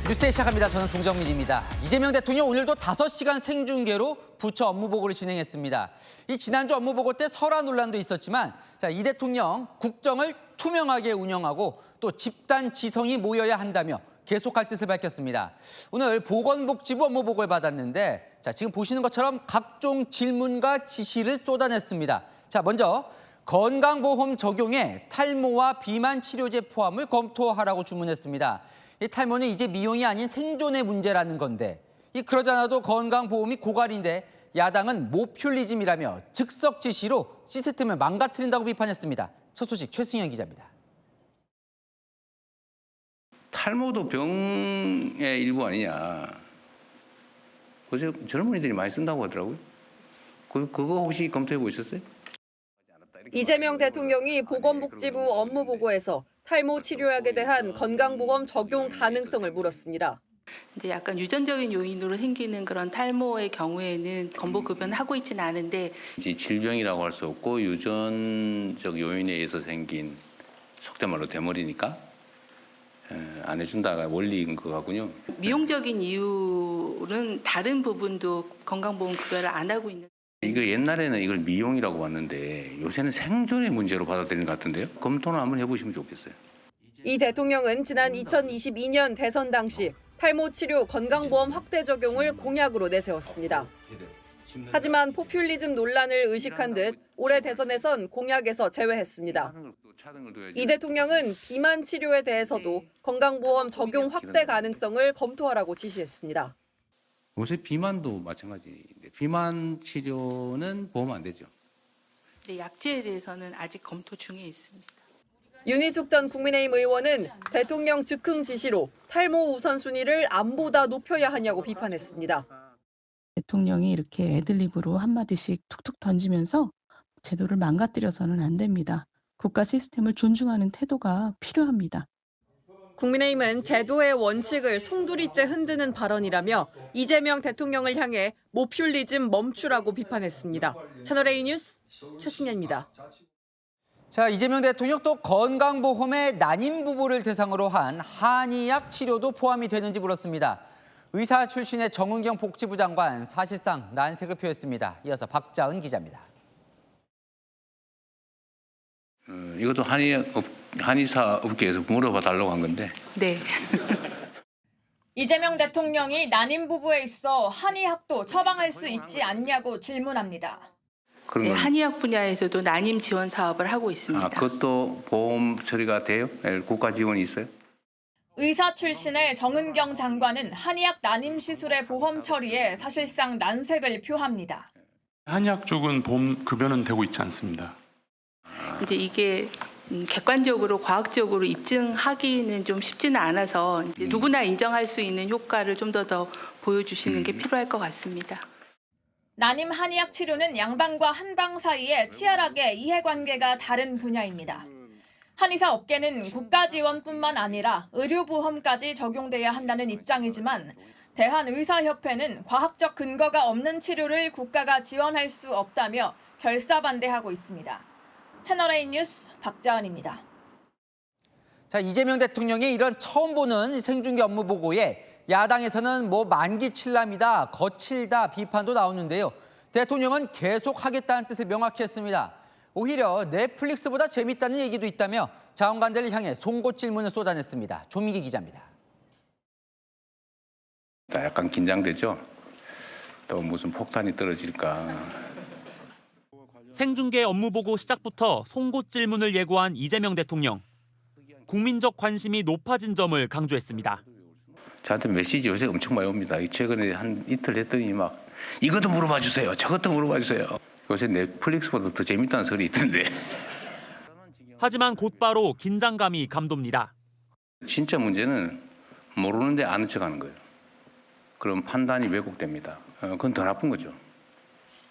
뉴스에 시작합니다. 저는 동정민입니다. 이재명 대통령 오늘도 5시간 생중계로 부처 업무보고를 진행했습니다. 이 지난주 업무보고 때 설화 논란도 있었지만 이 대통령 국정을 투명하게 운영하고 또 집단 지성이 모여야 한다며 계속할 뜻을 밝혔습니다. 오늘 보건복지부 업무보고를 받았는데 지금 보시는 것처럼 각종 질문과 지시를 쏟아냈습니다. 먼저 건강보험 적용에 탈모와 비만 치료제 포함을 검토하라고 주문했습니다. 이 탈모는 이제 미용이 아닌 생존의 문제라는 건데 그러지 않아도 건강보험이 고갈인데 야당은 모퓰리즘이라며 즉석 지시로 시스템을 망가뜨린다고 비판했습니다. 첫 소식 최승현 기자입니다. 탈모도 병의 일부 아니냐. 그래서 젊은이들이 많이 쓴다고 하더라고요. 그거 혹시 검토해 보셨어요? 이재명 대통령이 보건복지부 업무보고에서 탈모 치료약에 대한 건강보험 적용 가능성을 물었습니다. 이제 약간 유전적인 요인으로 생기는 그런 탈모의 경우에는 건보급여는 하고 있지는 않은데 질병이라고 할 수 없고 유전적 요인에 의해서 생긴 속된 말로 대머리니까 안 해준다가 원리인 것 같군요. 미용적인 이유는 다른 부분도 건강보험 급여를 안 하고 있는. 이거 옛날에는 이걸 미용이라고 봤는데 요새는 생존의 문제로 받아들이는 것 같은데요. 검토는 한번 해보시면 좋겠어요. 이 대통령은 지난 2022년 대선 당시 탈모 치료 건강보험 확대 적용을 공약으로 내세웠습니다. 하지만 포퓰리즘 논란을 의식한 듯 올해 대선에선 공약에서 제외했습니다. 이 대통령은 비만 치료에 대해서도 건강보험 적용 확대 가능성을 검토하라고 지시했습니다. 요새 비만도 마찬가지인데 비만 치료는 보험 안 되죠. 네, 약제에 대해서는 아직 검토 중에 있습니다. 윤희숙 전 국민의힘 의원은 대통령 즉흥 지시로 탈모 우선순위를 암보다 높여야 하냐고 비판했습니다. 대통령이 이렇게 애들립으로 한마디씩 툭툭 던지면서 제도를 망가뜨려서는 안 됩니다. 국가 시스템을 존중하는 태도가 필요합니다. 국민의힘은 제도의 원칙을 송두리째 흔드는 발언이라며 이재명 대통령을 향해 모퓰리즘 멈추라고 비판했습니다. 채널A 뉴스 최승현입니다. 이재명 대통령 또 건강보험에 난임 부부를 대상으로 한 한의약 치료도 포함이 되는지 물었습니다. 의사 출신의 정은경 복지부 장관 사실상 난색을 표했습니다. 이어서 박자은 기자입니다. 이것도 한의사 업계에서 물어봐 달라고 한 건데. 네. 이재명 대통령이 난임 부부에 있어 한의학도 처방할 수 있지 않냐고 질문합니다. 네, 한의학 분야에서도 난임 지원 사업을 하고 있습니다. 그것도 보험 처리가 돼요? 국가 지원이 있어요? 의사 출신의 정은경 장관은 한의학 난임 시술의 보험 처리에 사실상 난색을 표합니다. 한의학 쪽은 보험 급여는 되고 있지 않습니다. 이제 이게 객관적으로 과학적으로 입증하기는 좀 쉽지는 않아서 이제 누구나 인정할 수 있는 효과를 좀 더 보여주시는 게 필요할 것 같습니다. 난임 한의학 치료는 양방과 한방 사이에 치열하게 이해관계가 다른 분야입니다. 한의사 업계는 국가 지원뿐만 아니라 의료보험까지 적용돼야 한다는 입장이지만 대한의사협회는 과학적 근거가 없는 치료를 국가가 지원할 수 없다며 결사반대하고 있습니다. 채널A 뉴스 박자은입니다. 이재명 대통령의 이런 처음 보는 생중계 업무 보고에 야당에서는 만기 칠람이다, 거칠다 비판도 나오는데요. 대통령은 계속 하겠다는 뜻을 명확히 했습니다. 오히려 넷플릭스보다 재밌다는 얘기도 있다며 자원관들을 향해 송곳 질문을 쏟아냈습니다. 조민기 기자입니다. 약간 긴장되죠? 또 무슨 폭탄이 떨어질까. 생중계 업무보고 시작부터 송곳 질문을 예고한 이재명 대통령. 국민적 관심이 높아진 점을 강조했습니다. 저한테 메시지 요새 엄청 많이 옵니다. 최근에 한 이틀 했더니 막 이것도 물어봐 주세요. 저것도 물어봐 주세요. 요새 넷플릭스보다 더 재밌다는 소리 있던데. 하지만 곧바로 긴장감이 감돕니다. 진짜 문제는 모르는데 아는 척하는 거예요. 그럼 판단이 왜곡됩니다. 그건 더 나쁜 거죠.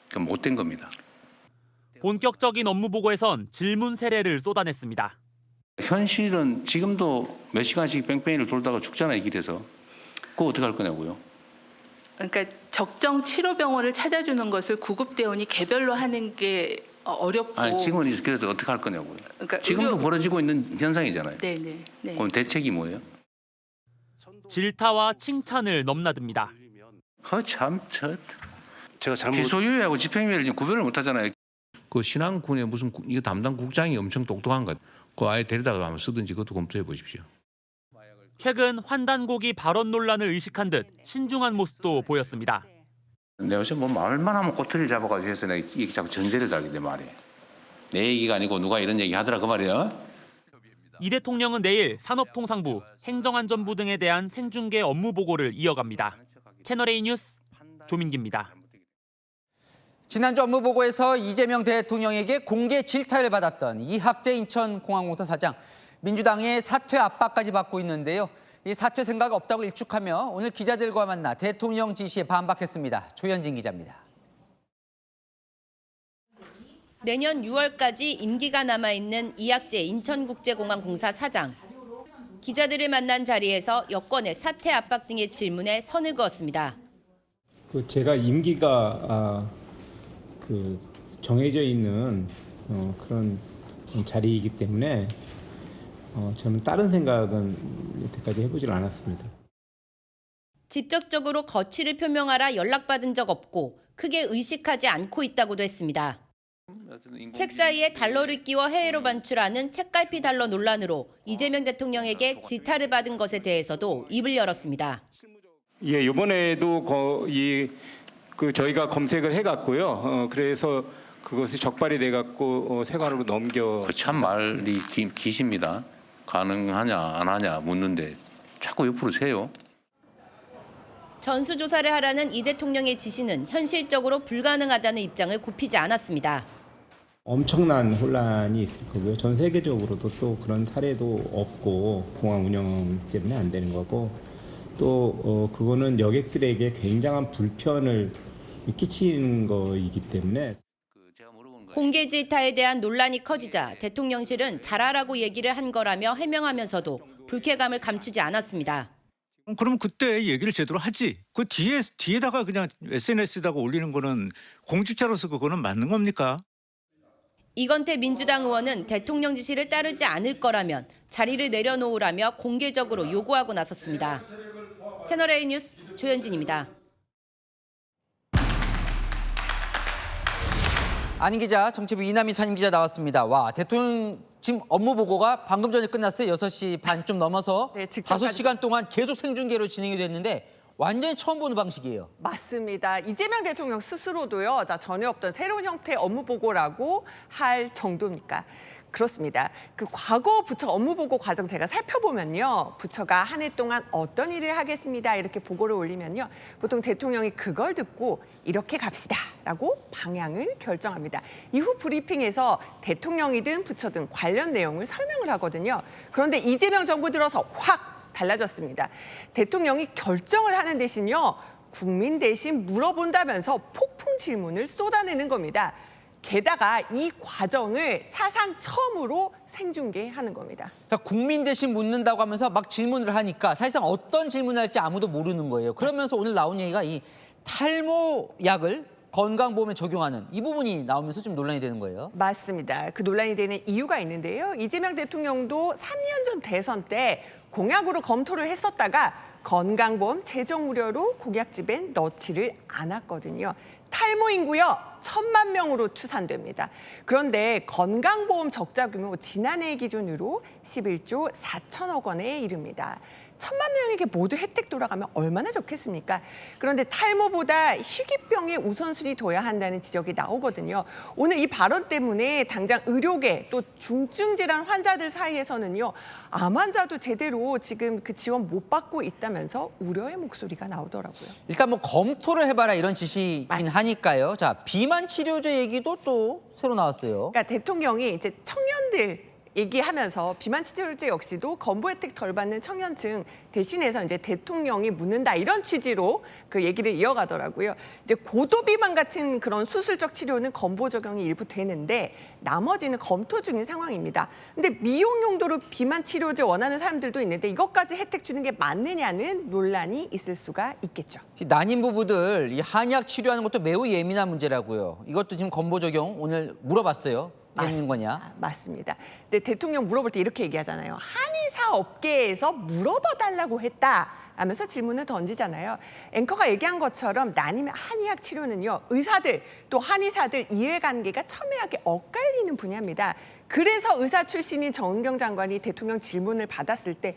그건 못된 겁니다. 본격적인 업무보고에선 질문 세례를 쏟아냈습니다. 현실은 지금도 몇 시간씩 뺑뺑이를 돌다가 죽잖아요, 이 길에서. 그거 어떻게 할 거냐고요. 그러니까 적정 치료병원을 찾아주는 것을 구급대원이 개별로 하는 게 어렵고. 아니, 지금은 그래서 어떻게 할 거냐고요. 그러니까 지금도 벌어지고 있는 현상이잖아요. 네네. 네. 그럼 대책이 뭐예요? 질타와 칭찬을 넘나듭니다. 참, 제가 잘못 기소유예하고 집행유예를 지금 구별을 못하잖아요. 그 신안군의 무슨 이거 담당 국장이 엄청 똑똑한 것. 그 아예 데리다가 한번 쓰든지 그것도 검토해 보십시오. 최근 환단고기 발언 논란을 의식한 듯 신중한 모습도 보였습니다. 내가 요새 뭐 말만 하면 꼬투리를 잡아가지고 해서 내가 이게 자꾸 전제를 달게 돼 말이야. 내 얘기가 아니고 누가 이런 얘기 하더라 그 말이야. 이 대통령은 내일 산업통상부, 행정안전부 등에 대한 생중계 업무 보고를 이어갑니다. 채널A 뉴스 조민기입니다. 지난주 업무 보고에서 이재명 대통령에게 공개 질타를 받았던 이학재 인천공항공사 사장. 민주당의 사퇴 압박까지 받고 있는데요. 이 사퇴 생각 없다고 일축하며 오늘 기자들과 만나 대통령 지시에 반박했습니다. 조현진 기자입니다. 내년 6월까지 임기가 남아있는 이학재 인천국제공항공사 사장. 기자들을 만난 자리에서 여권의 사퇴 압박 등의 질문에 선을 그었습니다. 제가 임기가 정해져 있는 그런 자리이기 때문에 저는 다른 생각은 여태까지 해보질 않았습니다. 직접적으로 거취를 표명하라 연락받은 적 없고 크게 의식하지 않고 있다고도 했습니다. 책 사이에 달러를 끼워 해외로 반출하는 책갈피 달러 논란으로 이재명 대통령에게 질타를 받은 것에 대해서도 입을 열었습니다. 예, 이번에도 저희가 검색을 해갔고요. 그래서 그것이 적발이 돼갖고 세관으로 넘겨. 참 말이 기십니다. 가능하냐 안 하냐 묻는데 자꾸 옆으로 세요. 전수조사를 하라는 이 대통령의 지시는 현실적으로 불가능하다는 입장을 굽히지 않았습니다. 엄청난 혼란이 있을 거고요. 전 세계적으로도 또 그런 사례도 없고 공항 운영 때문에 안 되는 거고 또 그거는 여객들에게 굉장한 불편을 끼치는 거이기 때문에. 공개 질타에 대한 논란이 커지자 대통령실은 잘하라고 얘기를 한 거라며 해명하면서도 불쾌감을 감추지 않았습니다. 그럼 그때 얘기를 제대로 하지. 그 뒤에다가 그냥 SNS에다가 올리는 거는 공직자로서 그거는 맞는 겁니까? 이건태 민주당 의원은 대통령 지시를 따르지 않을 거라면 자리를 내려놓으라며 공개적으로 요구하고 나섰습니다. 채널A 뉴스 조현진입니다. 안인 기자, 정치부 이남희 사임 기자 나왔습니다. 와, 대통령 지금 업무 보고가 방금 전에 끝났어요. 6시 반쯤 넘어서 네, 5시간 동안 계속 생중계로 진행이 됐는데 완전히 처음 보는 방식이에요. 맞습니다. 이재명 대통령 스스로도요, 전혀 없던 새로운 형태의 업무 보고라고 할 정도니까. 그렇습니다. 그 과거 부처 업무 보고 과정 제가 살펴보면요. 부처가 한 해 동안 어떤 일을 하겠습니다. 이렇게 보고를 올리면요. 보통 대통령이 그걸 듣고 이렇게 갑시다라고 방향을 결정합니다. 이후 브리핑에서 대통령이든 부처든 관련 내용을 설명을 하거든요. 그런데 이재명 정부 들어서 확 달라졌습니다. 대통령이 결정을 하는 대신요. 국민 대신 물어본다면서 폭풍 질문을 쏟아내는 겁니다. 게다가 이 과정을 사상 처음으로 생중계하는 겁니다. 그러니까 국민 대신 묻는다고 하면서 막 질문을 하니까 사실상 어떤 질문을 할지 아무도 모르는 거예요. 그러면서 오늘 나온 얘기가 이 탈모약을 건강보험에 적용하는 이 부분이 나오면서 좀 논란이 되는 거예요. 맞습니다. 그 논란이 되는 이유가 있는데요. 이재명 대통령도 3년 전 대선 때 공약으로 검토를 했었다가 건강보험 재정 우려로 공약집엔 넣지를 않았거든요. 탈모 인구요 1,000만 명으로 추산됩니다. 그런데 건강보험 적자 규모 지난해 기준으로 11조 4천억 원에 이릅니다. 1,000만 명에게 모두 혜택 돌아가면 얼마나 좋겠습니까? 그런데 탈모보다 희귀병에 우선순위 둬야 한다는 지적이 나오거든요. 오늘 이 발언 때문에 당장 의료계 또 중증 질환 환자들 사이에서는요. 암 환자도 제대로 지금 그 지원 못 받고 있다면서 우려의 목소리가 나오더라고요. 일단 뭐 검토를 해봐라 이런 지시긴 하니까요. 자, 비만 치료제 얘기도 또 새로 나왔어요. 그러니까 대통령이 이제 청년들 얘기하면서 비만 치료제 역시도 건보 혜택 덜 받는 청년층 대신해서 이제 대통령이 묻는다 이런 취지로 그 얘기를 이어가더라고요. 이제 고도 비만 같은 그런 수술적 치료는 건보 적용이 일부 되는데 나머지는 검토 중인 상황입니다. 근데 미용 용도로 비만 치료제 원하는 사람들도 있는데 이것까지 혜택 주는 게 맞느냐는 논란이 있을 수가 있겠죠. 난임 부부들 이 한약 치료하는 것도 매우 예민한 문제라고요. 이것도 지금 건보 적용 오늘 물어봤어요. 되는 거냐? 맞습니다. 근데 대통령 물어볼 때 이렇게 얘기하잖아요. 한의사 업계에서 물어봐 달라고 했다. 하면서 질문을 던지잖아요. 앵커가 얘기한 것처럼 난임 한의학 치료는요. 의사들 또 한의사들 이해관계가 첨예하게 엇갈리는 분야입니다. 그래서 의사 출신인 정은경 장관이 대통령 질문을 받았을 때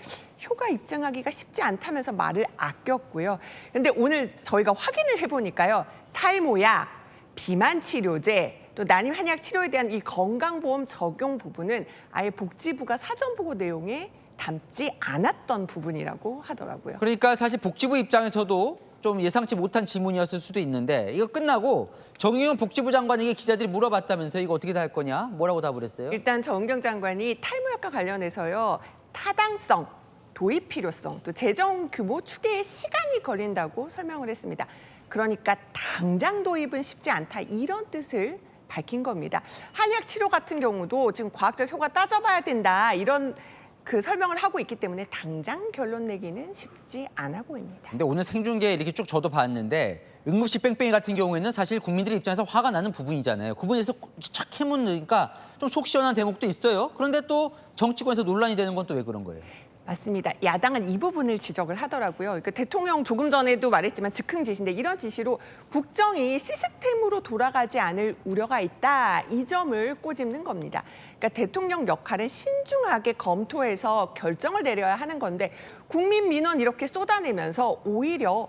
효과 입증하기가 쉽지 않다면서 말을 아꼈고요. 그런데 오늘 저희가 확인을 해보니까요. 탈모야, 비만 치료제, 또 난임 한의학 치료에 대한 이 건강보험 적용 부분은 아예 복지부가 사전 보고 내용에 담지 않았던 부분이라고 하더라고요. 그러니까 사실 복지부 입장에서도 좀 예상치 못한 질문이었을 수도 있는데 이거 끝나고 정의용 복지부 장관에게 기자들이 물어봤다면서요. 이거 어떻게 다 할 거냐? 뭐라고 답을 했어요? 일단 정은경 장관이 탈모약과 관련해서요. 타당성, 도입 필요성, 또 재정 규모 추계에 시간이 걸린다고 설명을 했습니다. 그러니까 당장 도입은 쉽지 않다 이런 뜻을 밝힌 겁니다. 한의학 치료 같은 경우도 지금 과학적 효과 따져봐야 된다 이런 그 설명을 하고 있기 때문에 당장 결론 내기는 쉽지 않아 보입니다. 근데 오늘 생중계 이렇게 쭉 저도 봤는데 응급실 뺑뺑이 같은 경우에는 사실 국민들 입장에서 화가 나는 부분이잖아요. 그 부분에서 착 해묻으니까 좀 속 시원한 대목도 있어요. 그런데 또 정치권에서 논란이 되는 건 또 왜 그런 거예요? 맞습니다. 야당은 이 부분을 지적을 하더라고요. 그러니까 대통령 조금 전에도 말했지만 즉흥 지시인데 이런 지시로 국정이 시스템으로 돌아가지 않을 우려가 있다. 이 점을 꼬집는 겁니다. 그러니까 대통령 역할은 신중하게 검토해서 결정을 내려야 하는 건데 국민 민원 이렇게 쏟아내면서 오히려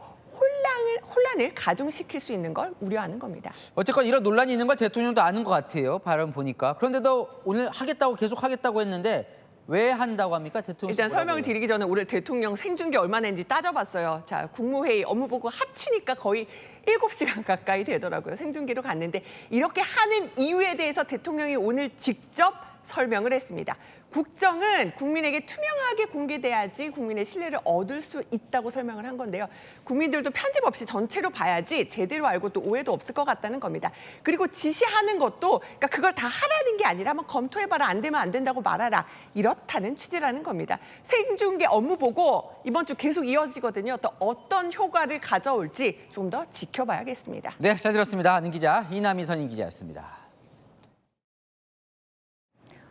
혼란을 가중시킬 수 있는 걸 우려하는 겁니다. 어쨌건 이런 논란이 있는 걸 대통령도 아는 것 같아요. 발언 보니까. 그런데도 오늘 계속 하겠다고 했는데 왜 한다고 합니까? 대통령 일단 설명을 드리기 전에 오늘 대통령 생중계 얼마나 했는지 따져봤어요. 자, 국무회의 업무보고 합치니까 거의 7시간 가까이 되더라고요. 생중계로 갔는데 이렇게 하는 이유에 대해서 대통령이 오늘 직접 설명을 했습니다. 국정은 국민에게 투명하게 공개돼야지 국민의 신뢰를 얻을 수 있다고 설명을 한 건데요. 국민들도 편집 없이 전체로 봐야지 제대로 알고 또 오해도 없을 것 같다는 겁니다. 그리고 지시하는 것도 그러니까 그걸 다 하라는 게 아니라 한번 검토해봐라. 안 되면 안 된다고 말하라. 이렇다는 취지라는 겁니다. 생중계 업무 보고 이번 주 계속 이어지거든요. 또 어떤 효과를 가져올지 좀 더 지켜봐야겠습니다. 네, 잘 들었습니다. 아는 기자 이남희 선임 기자였습니다.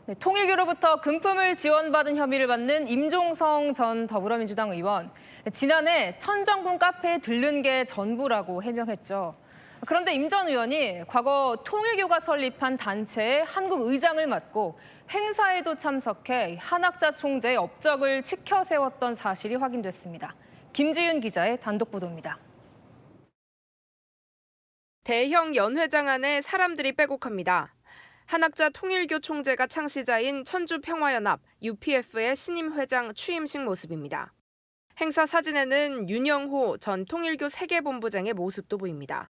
네, 통일교로부터 금품을 지원받은 혐의를 받는 임종성 전 더불어민주당 의원. 지난해 천정군 카페에 들른 게 전부라고 해명했죠. 그런데 임 전 의원이 과거 통일교가 설립한 단체의 한국 의장을 맡고 행사에도 참석해 한학자 총재의 업적을 치켜 세웠던 사실이 확인됐습니다. 김지윤 기자의 단독 보도입니다. 대형 연회장 안에 사람들이 빼곡합니다. 한학자 통일교 총재가 창시자인 천주평화연합 UPF의 신임 회장 취임식 모습입니다. 행사 사진에는 윤영호 전 통일교 세계본부장의 모습도 보입니다.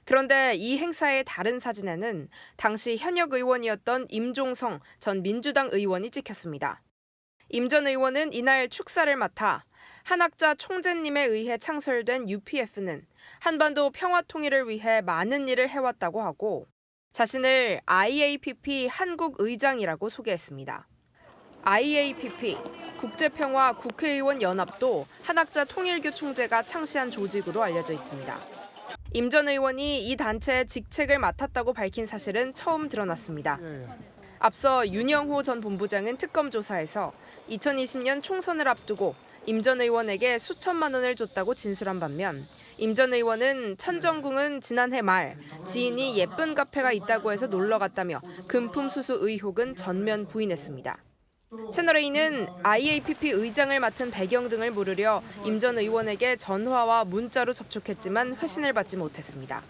그런데 이 행사의 다른 사진에는 당시 현역 의원이었던 임종성 전 민주당 의원이 찍혔습니다. 임 전 의원은 이날 축사를 맡아 한학자 총재님에 의해 창설된 UPF는 한반도 평화 통일을 위해 많은 일을 해왔다고 하고 자신을 IAPP 한국 의장이라고 소개했습니다. IAPP, 국제평화 국회의원 연합도 한학자 통일교 총재가 창시한 조직으로 알려져 있습니다. 임 전 의원이 이 단체의 직책을 맡았다고 밝힌 사실은 처음 드러났습니다. 앞서 윤영호 전 본부장은 특검 조사에서 2020년 총선을 앞두고 임 전 의원에게 수천만 원을 줬다고 진술한 반면 임 전 의원은 천정궁은 지난해 말 지인이 예쁜 카페가 있다고 해서 놀러 갔다며 금품 수수 의혹은 전면 부인했습니다. 채널A는 IAPP 의장을 맡은 배경 등을 물으려 임 전 의원에게 전화와 문자로 접촉했지만 회신을 받지 못했습니다.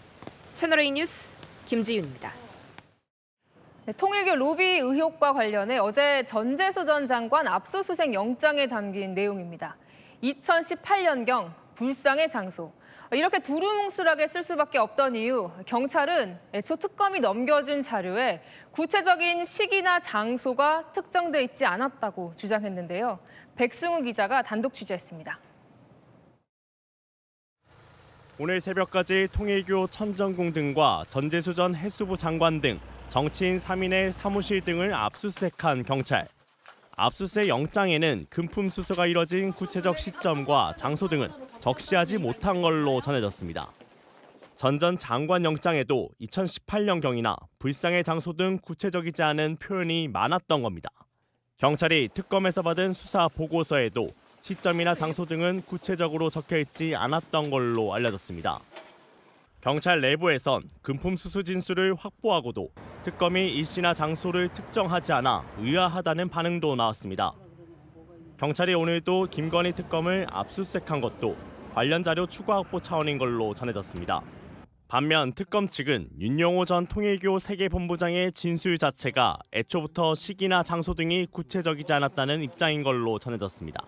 채널A 뉴스 김지윤입니다. 네, 통일교 로비 의혹과 관련해 어제 전재수 전 장관 압수수색 영장에 담긴 내용입니다. 2018년경 불상의 장소. 이렇게 두루뭉술하게 쓸 수밖에 없던 이유, 경찰은 애초 특검이 넘겨준 자료에 구체적인 시기나 장소가 특정돼 있지 않았다고 주장했는데요. 백승우 기자가 단독 취재했습니다. 오늘 새벽까지 통일교 천정궁 등과 전재수 전 해수부 장관 등 정치인 3인의 사무실 등을 압수수색한 경찰. 압수수색 영장에는 금품 수수가 이뤄진 구체적 시점과 장소 등은 적시하지 못한 걸로 전해졌습니다. 전 장관 영장에도 2018년경이나 불상의 장소 등 구체적이지 않은 표현이 많았던 겁니다. 경찰이 특검에서 받은 수사 보고서에도 시점이나 장소 등은 구체적으로 적혀 있지 않았던 걸로 알려졌습니다. 경찰 내부에선 금품 수수 진술을 확보하고도 특검이 일시나 장소를 특정하지 않아 의아하다는 반응도 나왔습니다. 경찰이 오늘도 김건희 특검을 압수수색한 것도 관련 자료 추가 확보 차원인 걸로 전해졌습니다. 반면 특검 측은 윤영호 전 통일교 세계본부장의 진술 자체가 애초부터 시기나 장소 등이 구체적이지 않았다는 입장인 걸로 전해졌습니다.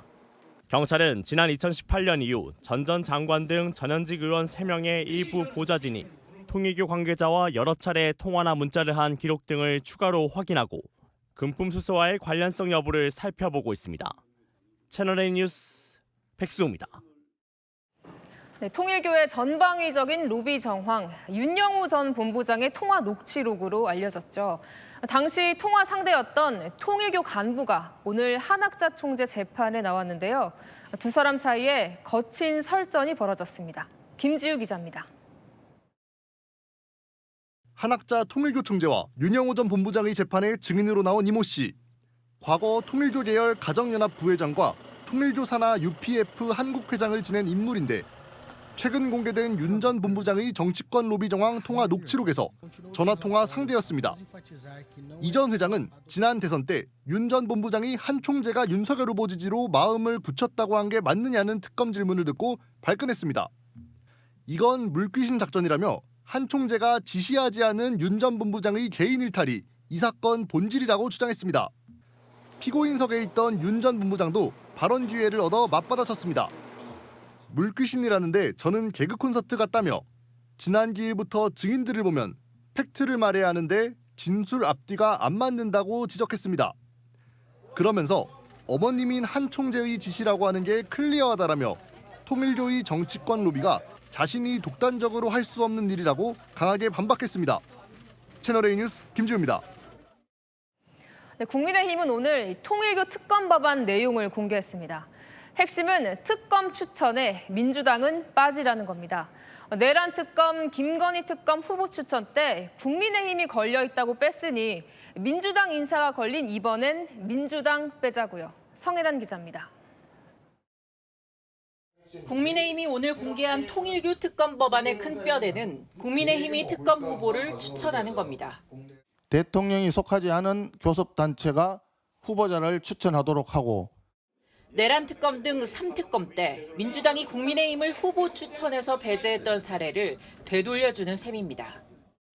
경찰은 지난 2018년 이후 전 장관 등 전현직 의원 3명의 일부 보좌진이 통일교 관계자와 여러 차례 통화나 문자를 한 기록 등을 추가로 확인하고 금품 수수와의 관련성 여부를 살펴보고 있습니다. 채널A 뉴스 백수호입니다. 네, 통일교의 전방위적인 로비 정황, 윤영호 전 본부장의 통화 녹취록으로 알려졌죠. 당시 통화 상대였던 통일교 간부가 오늘 한학자 총재 재판에 나왔는데요. 두 사람 사이에 거친 설전이 벌어졌습니다. 김지우 기자입니다. 한학자 통일교 총재와 윤영호 전 본부장의 재판에 증인으로 나온 이모 씨. 과거 통일교 계열 가정연합 부회장과 통일교 산하 UPF 한국회장을 지낸 인물인데 최근 공개된 윤 전 본부장의 정치권 로비 정황 통화 녹취록에서 전화통화 상대였습니다. 이 전 회장은 지난 대선 때 윤 전 본부장이 한 총재가 윤석열 후보 지지로 마음을 굳혔다고 한 게 맞느냐는 특검 질문을 듣고 발끈했습니다. 이건 물귀신 작전이라며 한 총재가 지시하지 않은 윤 전 본부장의 개인 일탈이 이 사건 본질이라고 주장했습니다. 피고인석에 있던 윤 전 본부장도 발언 기회를 얻어 맞받아쳤습니다. 물귀신이라는데 저는 개그 콘서트 같다며 지난 기일부터 증인들을 보면 팩트를 말해야 하는데 진술 앞뒤가 안 맞는다고 지적했습니다. 그러면서 어머님인 한 총재의 지시라고 하는 게 클리어하다라며 통일교의 정치권 로비가 자신이 독단적으로 할 수 없는 일이라고 강하게 반박했습니다. 채널A 뉴스 김지우입니다. 네, 국민의힘은 오늘 통일교 특검 법안 내용을 공개했습니다. 핵심은 특검 추천에 민주당은 빠지라는 겁니다. 내란 특검, 김건희 특검 후보 추천 때 국민의힘이 걸려 있다고 뺐으니 민주당 인사가 걸린 이번엔 민주당 빼자고요. 성혜란 기자입니다. 국민의힘이 오늘 공개한 통일교 특검 법안의 큰 뼈대는 국민의힘이 특검 후보를 추천하는 겁니다. 대통령이 속하지 않은 교섭단체가 후보자를 추천하도록 하고 내란 특검 등 3특검 때 민주당이 국민의힘을 후보 추천해서 배제했던 사례를 되돌려주는 셈입니다.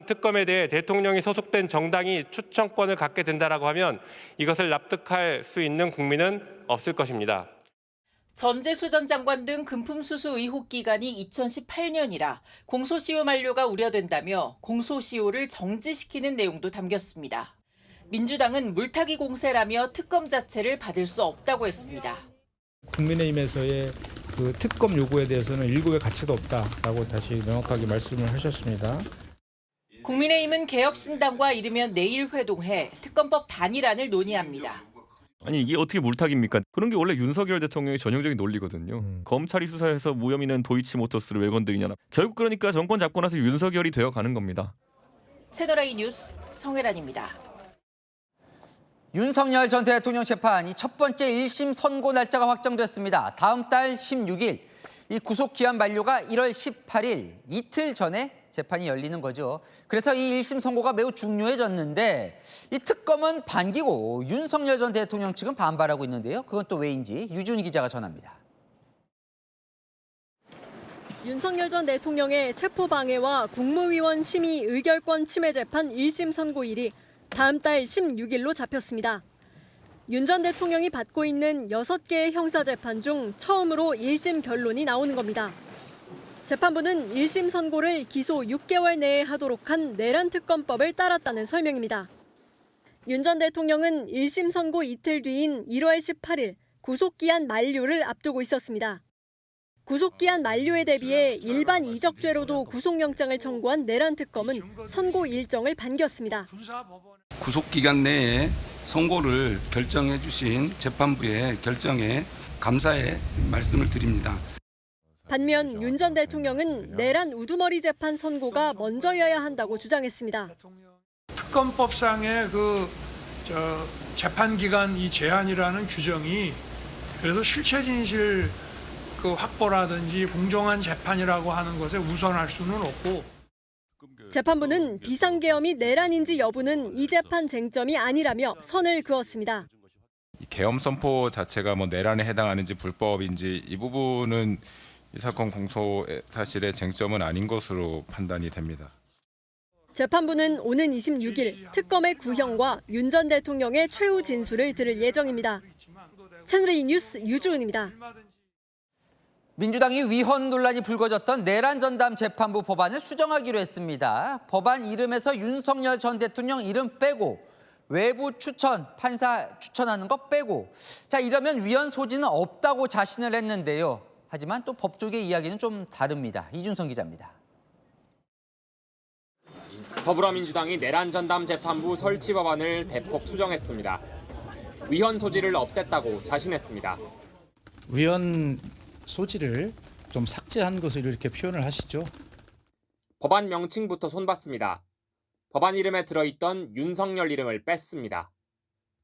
특검에 대해 대통령이 소속된 정당이 추천권을 갖게 된다라고 하면 이것을 납득할 수 있는 국민은 없을 것입니다. 전재수 전 장관 등 금품 수수 의혹 기간이 2018년이라 공소시효 만료가 우려된다며 공소시효를 정지시키는 내용도 담겼습니다. 민주당은 물타기 공세라며 특검 자체를 받을 수 없다고 했습니다. 국민의힘에서의 그 특검 요구에 대해서는 일고의 가치가 없다라고 다시 명확하게 말씀을 하셨습니다. 국민의힘은 개혁신당과 이르면 내일 회동해 특검법 단일안을 논의합니다. 아니 이게 어떻게 물타기입니까? 그런 게 원래 윤석열 대통령의 전형적인 논리거든요. 검찰이 수사해서 무혐의 는 도이치모터스를 왜 건드리냐. 결국 그러니까 정권 잡고 나서 윤석열이 되어가는 겁니다. 채널A 뉴스 성혜란입니다. 윤석열 전 대통령 재판이 첫 번째 1심 선고 날짜가 확정됐습니다. 다음 달 16일, 이 구속기한 만료가 1월 18일, 이틀 전에 재판이 열리는 거죠. 그래서 이 1심 선고가 매우 중요해졌는데 이 특검은 반기고 윤석열 전 대통령 측은 반발하고 있는데요. 그건 또 왜인지 유준희 기자가 전합니다. 윤석열 전 대통령의 체포방해와 국무위원 심의 의결권 침해 재판 1심 선고일이 다음 달 16일로 잡혔습니다. 윤 전 대통령이 받고 있는 6개의 형사재판 중 처음으로 1심 결론이 나오는 겁니다. 재판부는 1심 선고를 기소 6개월 내에 하도록 한 내란특검법을 따랐다는 설명입니다. 윤 전 대통령은 1심 선고 이틀 뒤인 1월 18일 구속기한 만료를 앞두고 있었습니다. 구속기한 만료에 대비해 일반 이적죄로도 구속영장을 청구한 내란특검은 선고 일정을 반겼습니다. 구속기간 내에 선고를 결정해 주신 재판부의 결정에 감사의 말씀을 드립니다. 반면 윤 전 대통령은 내란 우두머리 재판 선고가 먼저여야 한다고 주장했습니다. 특검법상의 재판 기간 이 제한이라는 규정이 그래서 실체 진실 확보라든지 공정한 재판이라고 하는 것에 우선할 수는 없고. 재판부는 비상계엄이 내란인지 여부는 이 재판 쟁점이 아니라며 선을 그었습니다. 계엄 선포 자체가 내란에 해당하는지 불법인지 이 부분은 이 사건 공소 사실의 쟁점은 아닌 것으로 판단이 됩니다. 재판부는 오는 26일 특검의 구형과 윤 전 대통령의 최후 진술을 들을 예정입니다. 채널A 뉴스 유주은입니다. 민주당이 위헌 논란이 불거졌던 내란 전담 재판부 법안을 수정하기로 했습니다. 법안 이름에서 윤석열 전 대통령 이름 빼고 외부 추천, 판사 추천하는 거 빼고 자 이러면 위헌 소지는 없다고 자신을 했는데요. 하지만 또 법조계 이야기는 좀 다릅니다. 이준성 기자입니다. 더불어민주당이 내란 전담 재판부 설치 법안을 대폭 수정했습니다. 위헌 소지를 없앴다고 자신했습니다. 위헌 소지를 좀 삭제한 것을 이렇게 표현을 하시죠. 법안 명칭부터 손봤습니다. 법안 이름에 들어있던 윤석열 이름을 뺐습니다.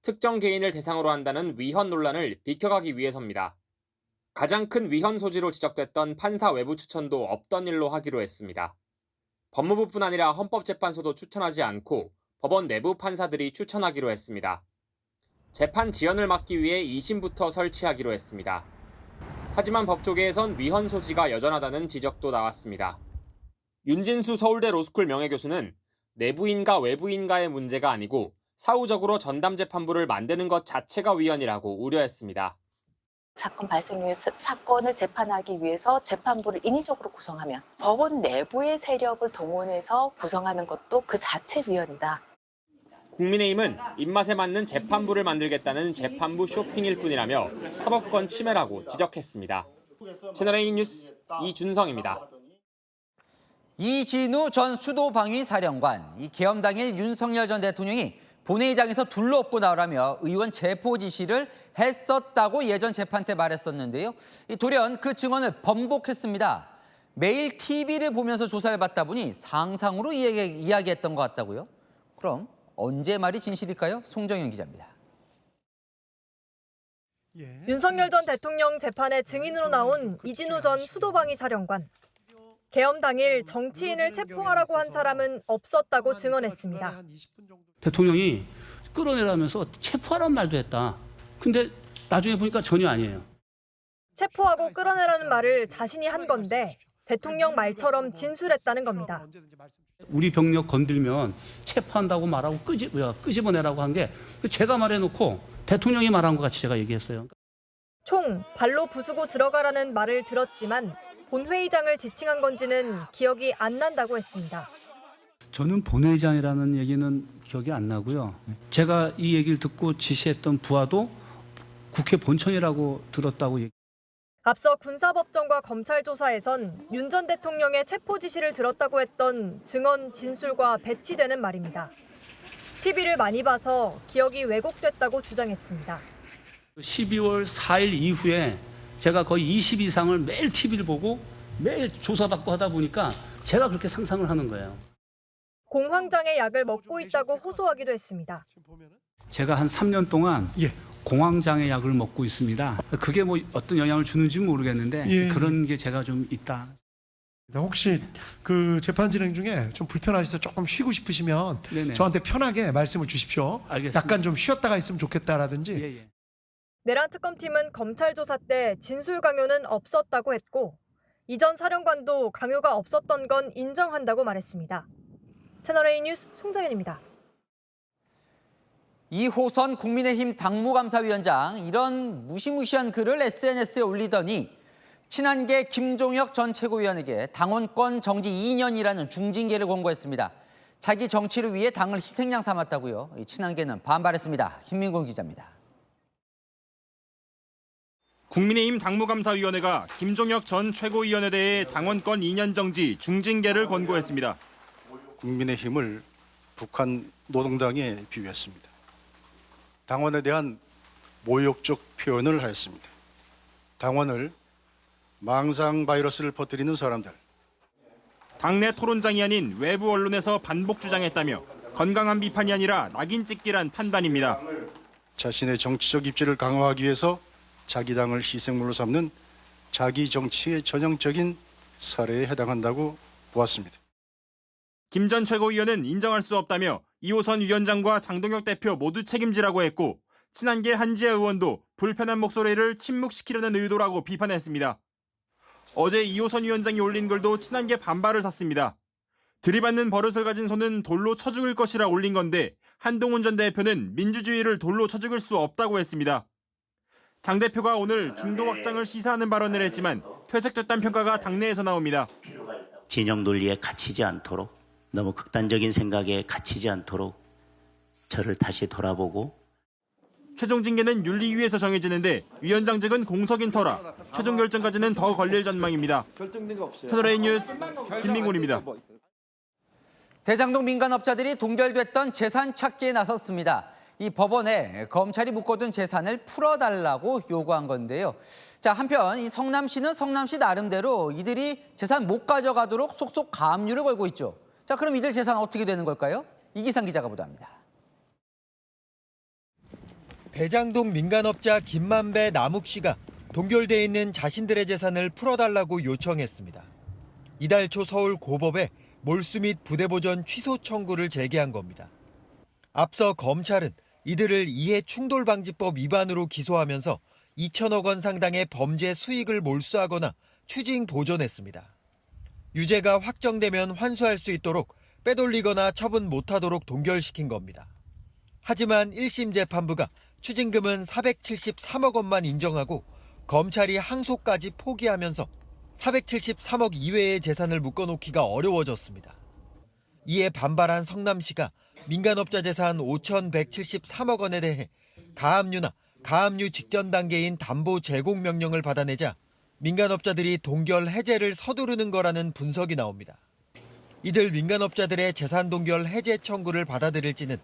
특정 개인을 대상으로 한다는 위헌 논란을 비켜가기 위해서입니다. 가장 큰 위헌 소지로 지적됐던 판사 외부 추천도 없던 일로 하기로 했습니다. 법무부뿐 아니라 헌법재판소도 추천하지 않고 법원 내부 판사들이 추천하기로 했습니다. 재판 지연을 막기 위해 2심부터 설치하기로 했습니다. 하지만 법조계에선 위헌 소지가 여전하다는 지적도 나왔습니다. 윤진수 서울대 로스쿨 명예교수는 내부인가 외부인가의 문제가 아니고 사후적으로 전담재판부를 만드는 것 자체가 위헌이라고 우려했습니다. 사건 발생 이후에 사건을 재판하기 위해서 재판부를 인위적으로 구성하면 법원 내부의 세력을 동원해서 구성하는 것도 그 자체 위헌이다. 국민의힘은 입맛에 맞는 재판부를 만들겠다는 재판부 쇼핑일 뿐이라며 사법권 침해라고 지적했습니다. 채널A 뉴스 이준성입니다. 이진우 전 수도방위 사령관, 이 계엄 당일 윤석열 전 대통령이 본회의장에서 둘러엎고 나오라며 의원 체포 지시를 했었다고 예전 재판 때 말했었는데요. 돌연 그 증언을 번복했습니다. 매일 TV를 보면서 조사를 받다 보니 상상으로 이야기했던 것 같다고요? 그럼 언제 말이 진실일까요? 송정현 기자입니다. 윤석열 전 대통령 재판에 증인으로 나온 이진우 전 수도방위 사령관. 계엄 당일 정치인을 체포하라고 한 사람은 없었다고 증언했습니다. 대통령이 끌어내라면서 체포하라는 말도 했다. 근데 나중에 보니까 전혀 아니에요. 체포하고 끌어내라는 말을 자신이 한 건데 대통령 말처럼 진술했다는 겁니다. 우리 병력 건들면 체포한다고 말하고 끄집어내라고 한 게 제가 말해놓고 대통령이 말한 것 같이 제가 얘기했어요. 총 발로 부수고 들어가라는 말을 들었지만 본회의장을 지칭한 건지는 기억이 안 난다고 했습니다. 저는 본회의장이라는 얘기는 기억이 안 나고요. 제가 이 얘기를 듣고 지시했던 부하도 국회 본청이라고 들었다고 얘기. 앞서 군사법정과 검찰 조사에선 윤 전 대통령의 체포 지시를 들었다고 했던 증언 진술과 배치되는 말입니다. TV를 많이 봐서 기억이 왜곡됐다고 주장했습니다. 12월 4일 이후에 제가 거의 20 이상을 매일 TV를 보고 매일 조사받고 하다 보니까 제가 그렇게 상상을 하는 거예요. 공황장애 약을 먹고 있다고 호소하기도 했습니다. 제가 한 3년 동안 공황장애 약을 먹고 있습니다. 그게 뭐 어떤 영향을 주는지 모르겠는데 그런 게 제가 좀 있다. 혹시 그 재판 진행 중에 좀 불편하셔서 조금 쉬고 싶으시면 네네. 저한테 편하게 말씀을 주십시오. 알겠습니다. 약간 좀 쉬었다가 있으면 좋겠다라든지. 내란 특검팀은 검찰 조사 때 진술 강요는 없었다고 했고 이전 사령관도 강요가 없었던 건 인정한다고 말했습니다. 채널A 뉴스 송정현입니다. 이호선 국민의힘 당무감사위원장 이런 무시무시한 글을 SNS에 올리더니 친한계 김종혁 전 최고위원에게 당원권 정지 2년이라는 중징계를 권고했습니다. 자기 정치를 위해 당을 희생양 삼았다고요. 이 친한계는 반발했습니다. 김민곤 기자입니다. 국민의힘 당무감사위원회가 김종혁 전 최고위원에 대해 당원권 2년 정지 중징계를 권고했습니다. 국민의힘을 북한 노동당에 비유했습니다. 당원에 대한 모욕적 표현을 하였습니다. 당원을 망상 바이러스를 퍼뜨리는 사람들. 당내 토론장이 아닌 외부 언론에서 반복 주장했다며 건강한 비판이 아니라 낙인 찍기란 판단입니다. 자신의 정치적 입지를 강화하기 위해서 자기 당을 희생물로 삼는 자기 정치의 전형적인 사례에 해당한다고 보았습니다. 김 전 최고위원은 인정할 수 없다며 이호선 위원장과 장동혁 대표 모두 책임지라고 했고 친한계 한지아 의원도 불편한 목소리를 침묵시키려는 의도라고 비판했습니다. 어제 이호선 위원장이 올린 글도 친한계 반발을 샀습니다. 들이받는 버릇을 가진 손은 돌로 쳐 죽을 것이라 올린 건데 한동훈 전 대표는 민주주의를 돌로 쳐 죽을 수 없다고 했습니다. 장 대표가 오늘 중도 확장을 시사하는 발언을 했지만 퇴색됐다는 평가가 당내에서 나옵니다. 진영 논리에 갇히지 않도록 너무 극단적인 생각에 갇히지 않도록 저를 다시 돌아보고 최종 징계는 윤리위에서 정해지는데 위원장직은 공석인 터라 최종 결정까지는 더 걸릴 전망입니다. 채널A 뉴스 김민곤입니다. 대장동 민간업자들이 동결됐던 재산 찾기에 나섰습니다. 이 법원에 검찰이 묶어둔 재산을 풀어달라고 요구한 건데요. 자, 한편 이 성남시는 성남시 나름대로 이들이 재산 못 가져가도록 속속 가압류를 걸고 있죠. 자, 그럼 이들 재산 어떻게 되는 걸까요? 이기상 기자가 보도합니다. 대장동 민간업자 김만배, 남욱 씨가 동결돼 있는 자신들의 재산을 풀어달라고 요청했습니다. 이달 초 서울 고법에 몰수 및 부대보전 취소 청구를 제기한 겁니다. 앞서 검찰은 이들을 이해충돌방지법 위반으로 기소하면서 2천억 원 상당의 범죄 수익을 몰수하거나 추징 보존했습니다. 유죄가 확정되면 환수할 수 있도록 빼돌리거나 처분 못하도록 동결시킨 겁니다. 하지만 1심 재판부가 추징금은 473억 원만 인정하고 검찰이 항소까지 포기하면서 473억 이외의 재산을 묶어놓기가 어려워졌습니다. 이에 반발한 성남시가 민간업자 재산 5,173억 원에 대해 가압류나 가압류 직전 단계인 담보 제공 명령을 받아내자 민간업자들이 동결 해제를 서두르는 거라는 분석이 나옵니다. 이들 민간업자들의 재산 동결 해제 청구를 받아들일지는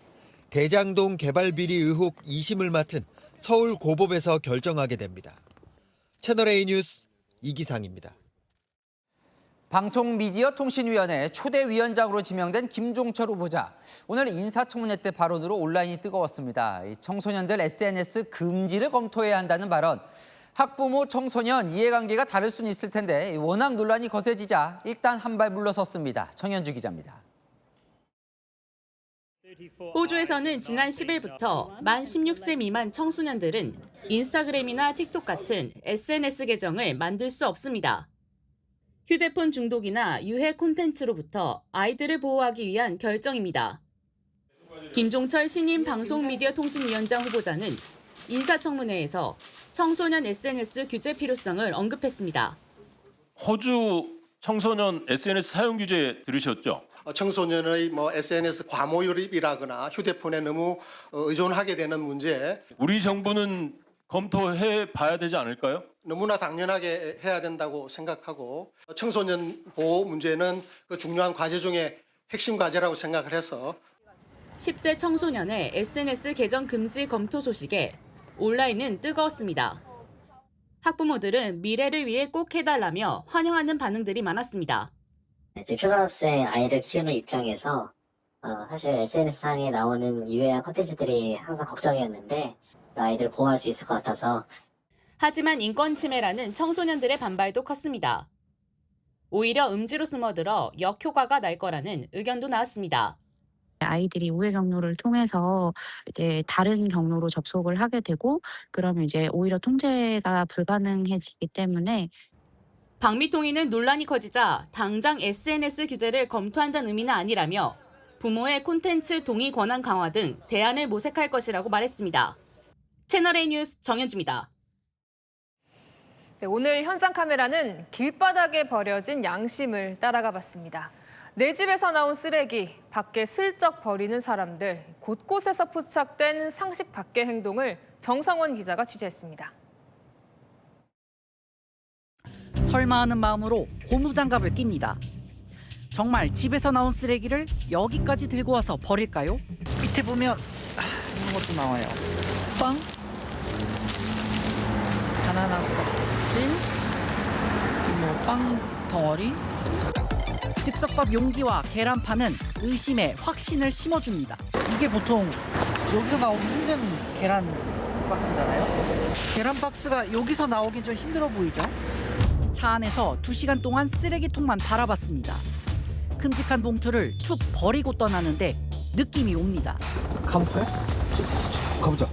대장동 개발 비리 의혹 2심을 맡은 서울 고법에서 결정하게 됩니다. 채널A 뉴스 이기상입니다. 방송미디어통신위원회 초대 위원장으로 지명된 김종철 후보자. 오늘 인사청문회 때 발언으로 온라인이 뜨거웠습니다. 청소년들 SNS 금지를 검토해야 한다는 발언. 학부모, 청소년 이해관계가 다를 수는 있을 텐데 워낙 논란이 거세지자 일단 한 발 물러섰습니다. 정현주 기자입니다. 호주에서는 지난 10일부터 만 16세 미만 청소년들은 인스타그램이나 틱톡 같은 SNS 계정을 만들 수 없습니다. 휴대폰 중독이나 유해 콘텐츠로부터 아이들을 보호하기 위한 결정입니다. 김종철 신임 방송미디어통신위원장 후보자는 인사청문회에서 청소년 SNS 규제 필요성을 언급했습니다. 호주 청소년 SNS 사용 규제 들으셨죠? 청소년의 SNS 과몰입이라거나 휴대폰에 너무 의존하게 되는 문제. 우리 정부는 검토해 봐야 되지 않을까요? 너무나 당연하게 해야 된다고 생각하고 청소년 보호 문제는 그 중요한 과제 중에 핵심 과제라고 생각을 해서 10대 청소년의 SNS 계정 금지 검토 소식에 온라인은 뜨거웠습니다. 학부모들은 미래를 위해 꼭 해달라며 환영하는 반응들이 많았습니다. 지금 초등학생 아이를 키우는 입장에서 사실 SNS상에 나오는 유해한 콘텐츠들이 항상 걱정이었는데 아이들을 보호할 수 있을 것 같아서. 하지만 인권 침해라는 청소년들의 반발도 컸습니다. 오히려 음지로 숨어들어 역효과가 날 거라는 의견도 나왔습니다. 아이들이 우회 경로를 통해서 이제 다른 경로로 접속을 하게 되고 그러면 이제 오히려 통제가 불가능해지기 때문에 방미통위는 논란이 커지자 당장 SNS 규제를 검토한다는 의미는 아니라며 부모의 콘텐츠 동의 권한 강화 등 대안을 모색할 것이라고 말했습니다. 채널A 뉴스 정현주입니다. 네, 오늘 현장 카메라는 길바닥에 버려진 양심을 따라가 봤습니다. 내 집에서 나온 쓰레기, 밖에 슬쩍 버리는 사람들, 곳곳에서 포착된 상식 밖의 행동을 정성원 기자가 취재했습니다. 설마 하는 마음으로 고무장갑을 낍니다. 정말 집에서 나온 쓰레기를 여기까지 들고 와서 버릴까요? 밑에 보면 이런 것도 나와요. 빵, 바나나 껍질, 빵 덩어리. 즉석밥 용기와 계란판은 의심에 확신을 심어줍니다. 이게 보통 여기서 나오기 힘든 계란 박스잖아요. 계란 박스가 여기서 나오긴 좀 힘들어 보이죠? 차 안에서 2시간 동안 쓰레기통만 바라봤습니다. 큼직한 봉투를 툭 버리고 떠나는데 느낌이 옵니다. 가볼까요? 가보자.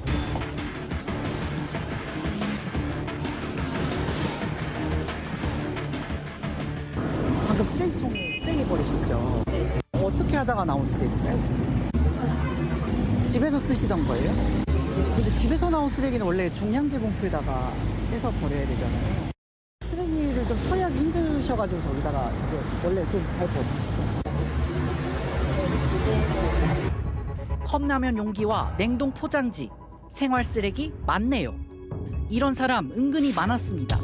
방금 쓰레기통에 쓰레기 버리셨죠? 네. 어떻게 하다가 나온 쓰레기인가요, 혹시? 집에서 쓰시던 거예요? 근데 집에서 나온 쓰레기는 원래 종량제 봉투에다가 떼서 버려야 되잖아요. 쓰레기를 좀 처리하기 힘드셔가지고 저기다가 원래 좀 잘 버리죠. 컵라면 용기와 냉동 포장지, 생활 쓰레기 많네요. 이런 사람 은근히 많았습니다.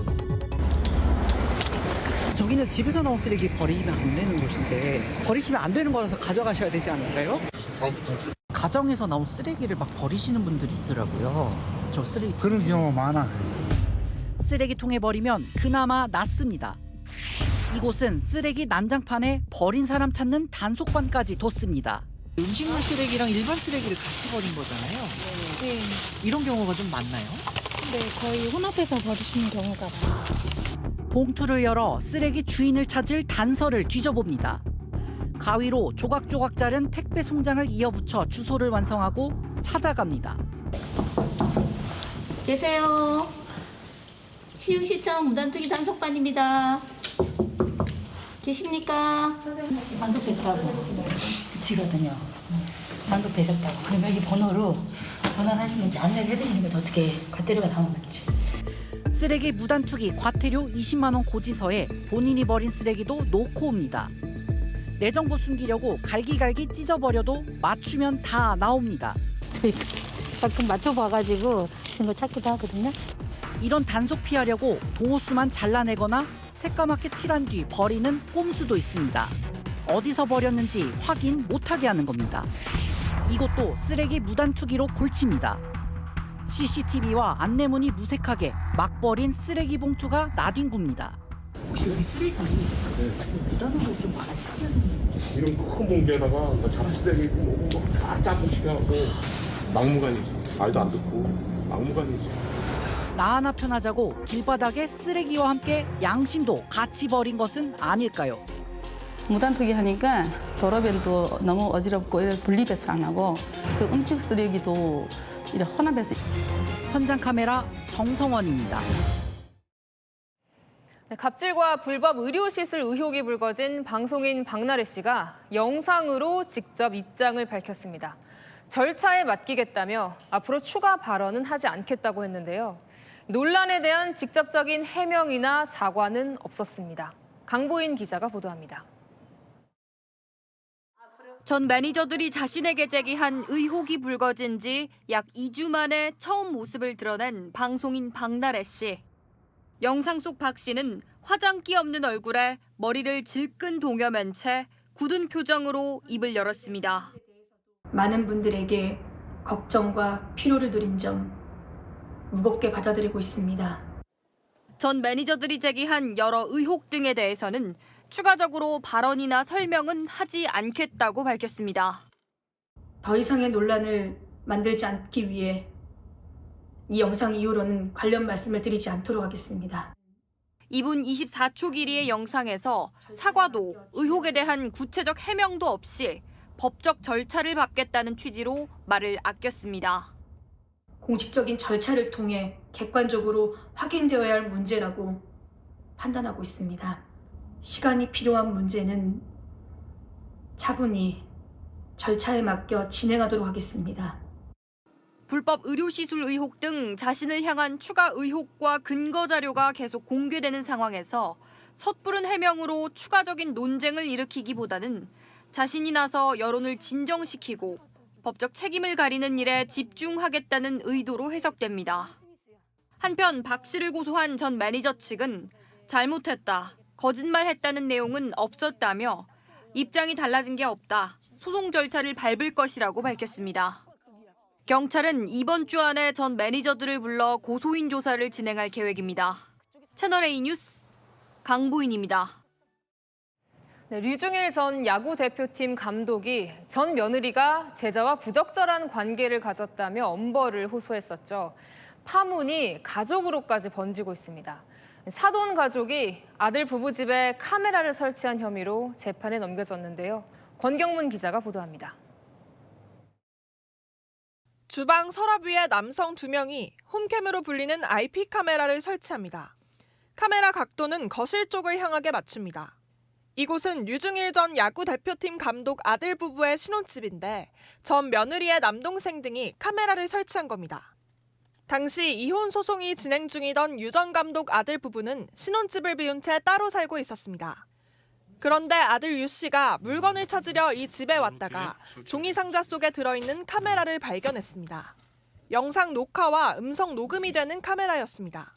저기는 집에서 나온 쓰레기 버리면 안 되는 곳인데 버리시면 안 되는 거라서 가져가셔야 되지 않을까요? 가정에서 나온 쓰레기를 막 버리시는 분들이 있더라고요. 저 쓰레기 그런 경우 많아. 쓰레기통에 버리면 그나마 낫습니다. 이곳은 쓰레기 난장판에 버린 사람 찾는 단속반까지 뒀습니다. 음식물 쓰레기랑 일반 쓰레기를 같이 버린 거잖아요. 네. 이런 경우가 좀 많나요? 네, 거의 혼합해서 버리시는 경우가 많아요. 봉투를 열어 쓰레기 주인을 찾을 단서를 뒤져봅니다. 가위로 조각조각 자른 택배 송장을 이어붙여 주소를 완성하고 찾아갑니다. 계세요. 시흥시청 무단투기 단속반입니다. 계십니까? 선생님 단속되시라고 그치거든요. 단속되셨다고. 그러면 이 번호로 전화를 하시면 이제 안내를 해드리는 거죠. 어떻게 과태료가 나오는지. 쓰레기 무단투기 과태료 20만 원 고지서에 본인이 버린 쓰레기도 놓고 옵니다. 내 정보 숨기려고 갈기갈기 찢어버려도 맞추면 다 나옵니다. 가끔 맞춰봐가지고 증거 찾기도 하거든요. 이런 단속 피하려고 도호수만 잘라내거나 새까맣게 칠한 뒤 버리는 꼼수도 있습니다. 어디서 버렸는지 확인 못하게 하는 겁니다. 이것도 쓰레기 무단투기로 골칩니다. CCTV와 안내문이 무색하게 막 버린 쓰레기 봉투가 나뒹굽니다. 혹시 여기 쓰레기 무단으로 좀 많이 사겠는데? 이런 큰 봉지에다가 잡쓰레기 다 짜고 시켜갖고 막무가내지. 말도 안 듣고 막무가내지. 나 하나 편하자고 길바닥에 쓰레기와 함께 양심도 같이 버린 것은 아닐까요? 무단투기 하니까 도로변도 너무 어지럽고 이래서 분리배출 안 하고 그 음식 쓰레기도 이제 혼합해서. 현장 카메라 정성원입니다. 네, 갑질과 불법 의료시술 의혹이 불거진 방송인 박나래 씨가 영상으로 직접 입장을 밝혔습니다. 절차에 맡기겠다며 앞으로 추가 발언은 하지 않겠다고 했는데요. 논란에 대한 직접적인 해명이나 사과는 없었습니다. 강보인 기자가 보도합니다. 전 매니저들이 자신에게 제기한 의혹이 불거진 지 약 2주 만에 처음 모습을 드러낸 방송인 박나래 씨. 영상 속 박 씨는 화장기 없는 얼굴에 머리를 질끈 동여맨 채 굳은 표정으로 입을 열었습니다. 많은 분들에게 걱정과 피로를 드린 점 무겁게 받아들이고 있습니다. 전 매니저들이 제기한 여러 의혹 등에 대해서는 추가적으로 발언이나 설명은 하지 않겠다고 밝혔습니다. 더 이상의 논란을 만들지 않기 위해 이 영상 이후로는 관련 말씀을 드리지 않도록 하겠습니다. 이분 24초 길이의 영상에서 사과도 의혹에 대한 구체적 해명도 없이 법적 절차를 밟겠다는 취지로 말을 아꼈습니다. 공식적인 절차를 통해 객관적으로 확인되어야 할 문제라고 판단하고 있습니다. 시간이 필요한 문제는 차분히 절차에 맡겨 진행하도록 하겠습니다. 불법 의료시술 의혹 등 자신을 향한 추가 의혹과 근거 자료가 계속 공개되는 상황에서 섣부른 해명으로 추가적인 논쟁을 일으키기보다는 자신이 나서 여론을 진정시키고 법적 책임을 가리는 일에 집중하겠다는 의도로 해석됩니다. 한편 박 씨를 고소한 전 매니저 측은 잘못했다, 거짓말했다는 내용은 없었다며 입장이 달라진 게 없다, 소송 절차를 밟을 것이라고 밝혔습니다. 경찰은 이번 주 안에 전 매니저들을 불러 고소인 조사를 진행할 계획입니다. 채널A 뉴스 강보인입니다. 네, 류중일 전 야구 대표팀 감독이 전 며느리가 제자와 부적절한 관계를 가졌다며 엄벌을 호소했었죠. 파문이 가족으로까지 번지고 있습니다. 사돈 가족이 아들 부부 집에 카메라를 설치한 혐의로 재판에 넘겨졌는데요. 권경문 기자가 보도합니다. 주방 서랍 위에 남성 2명이 홈캠으로 불리는 IP 카메라를 설치합니다. 카메라 각도는 거실 쪽을 향하게 맞춥니다. 이곳은 류중일 전 야구 대표팀 감독 아들 부부의 신혼집인데 전 며느리의 남동생 등이 카메라를 설치한 겁니다. 당시 이혼 소송이 진행 중이던 유 전 감독 아들 부부는 신혼집을 비운 채 따로 살고 있었습니다. 그런데 아들 유 씨가 물건을 찾으려 이 집에 왔다가 종이 상자 속에 들어있는 카메라를 발견했습니다. 영상 녹화와 음성 녹음이 되는 카메라였습니다.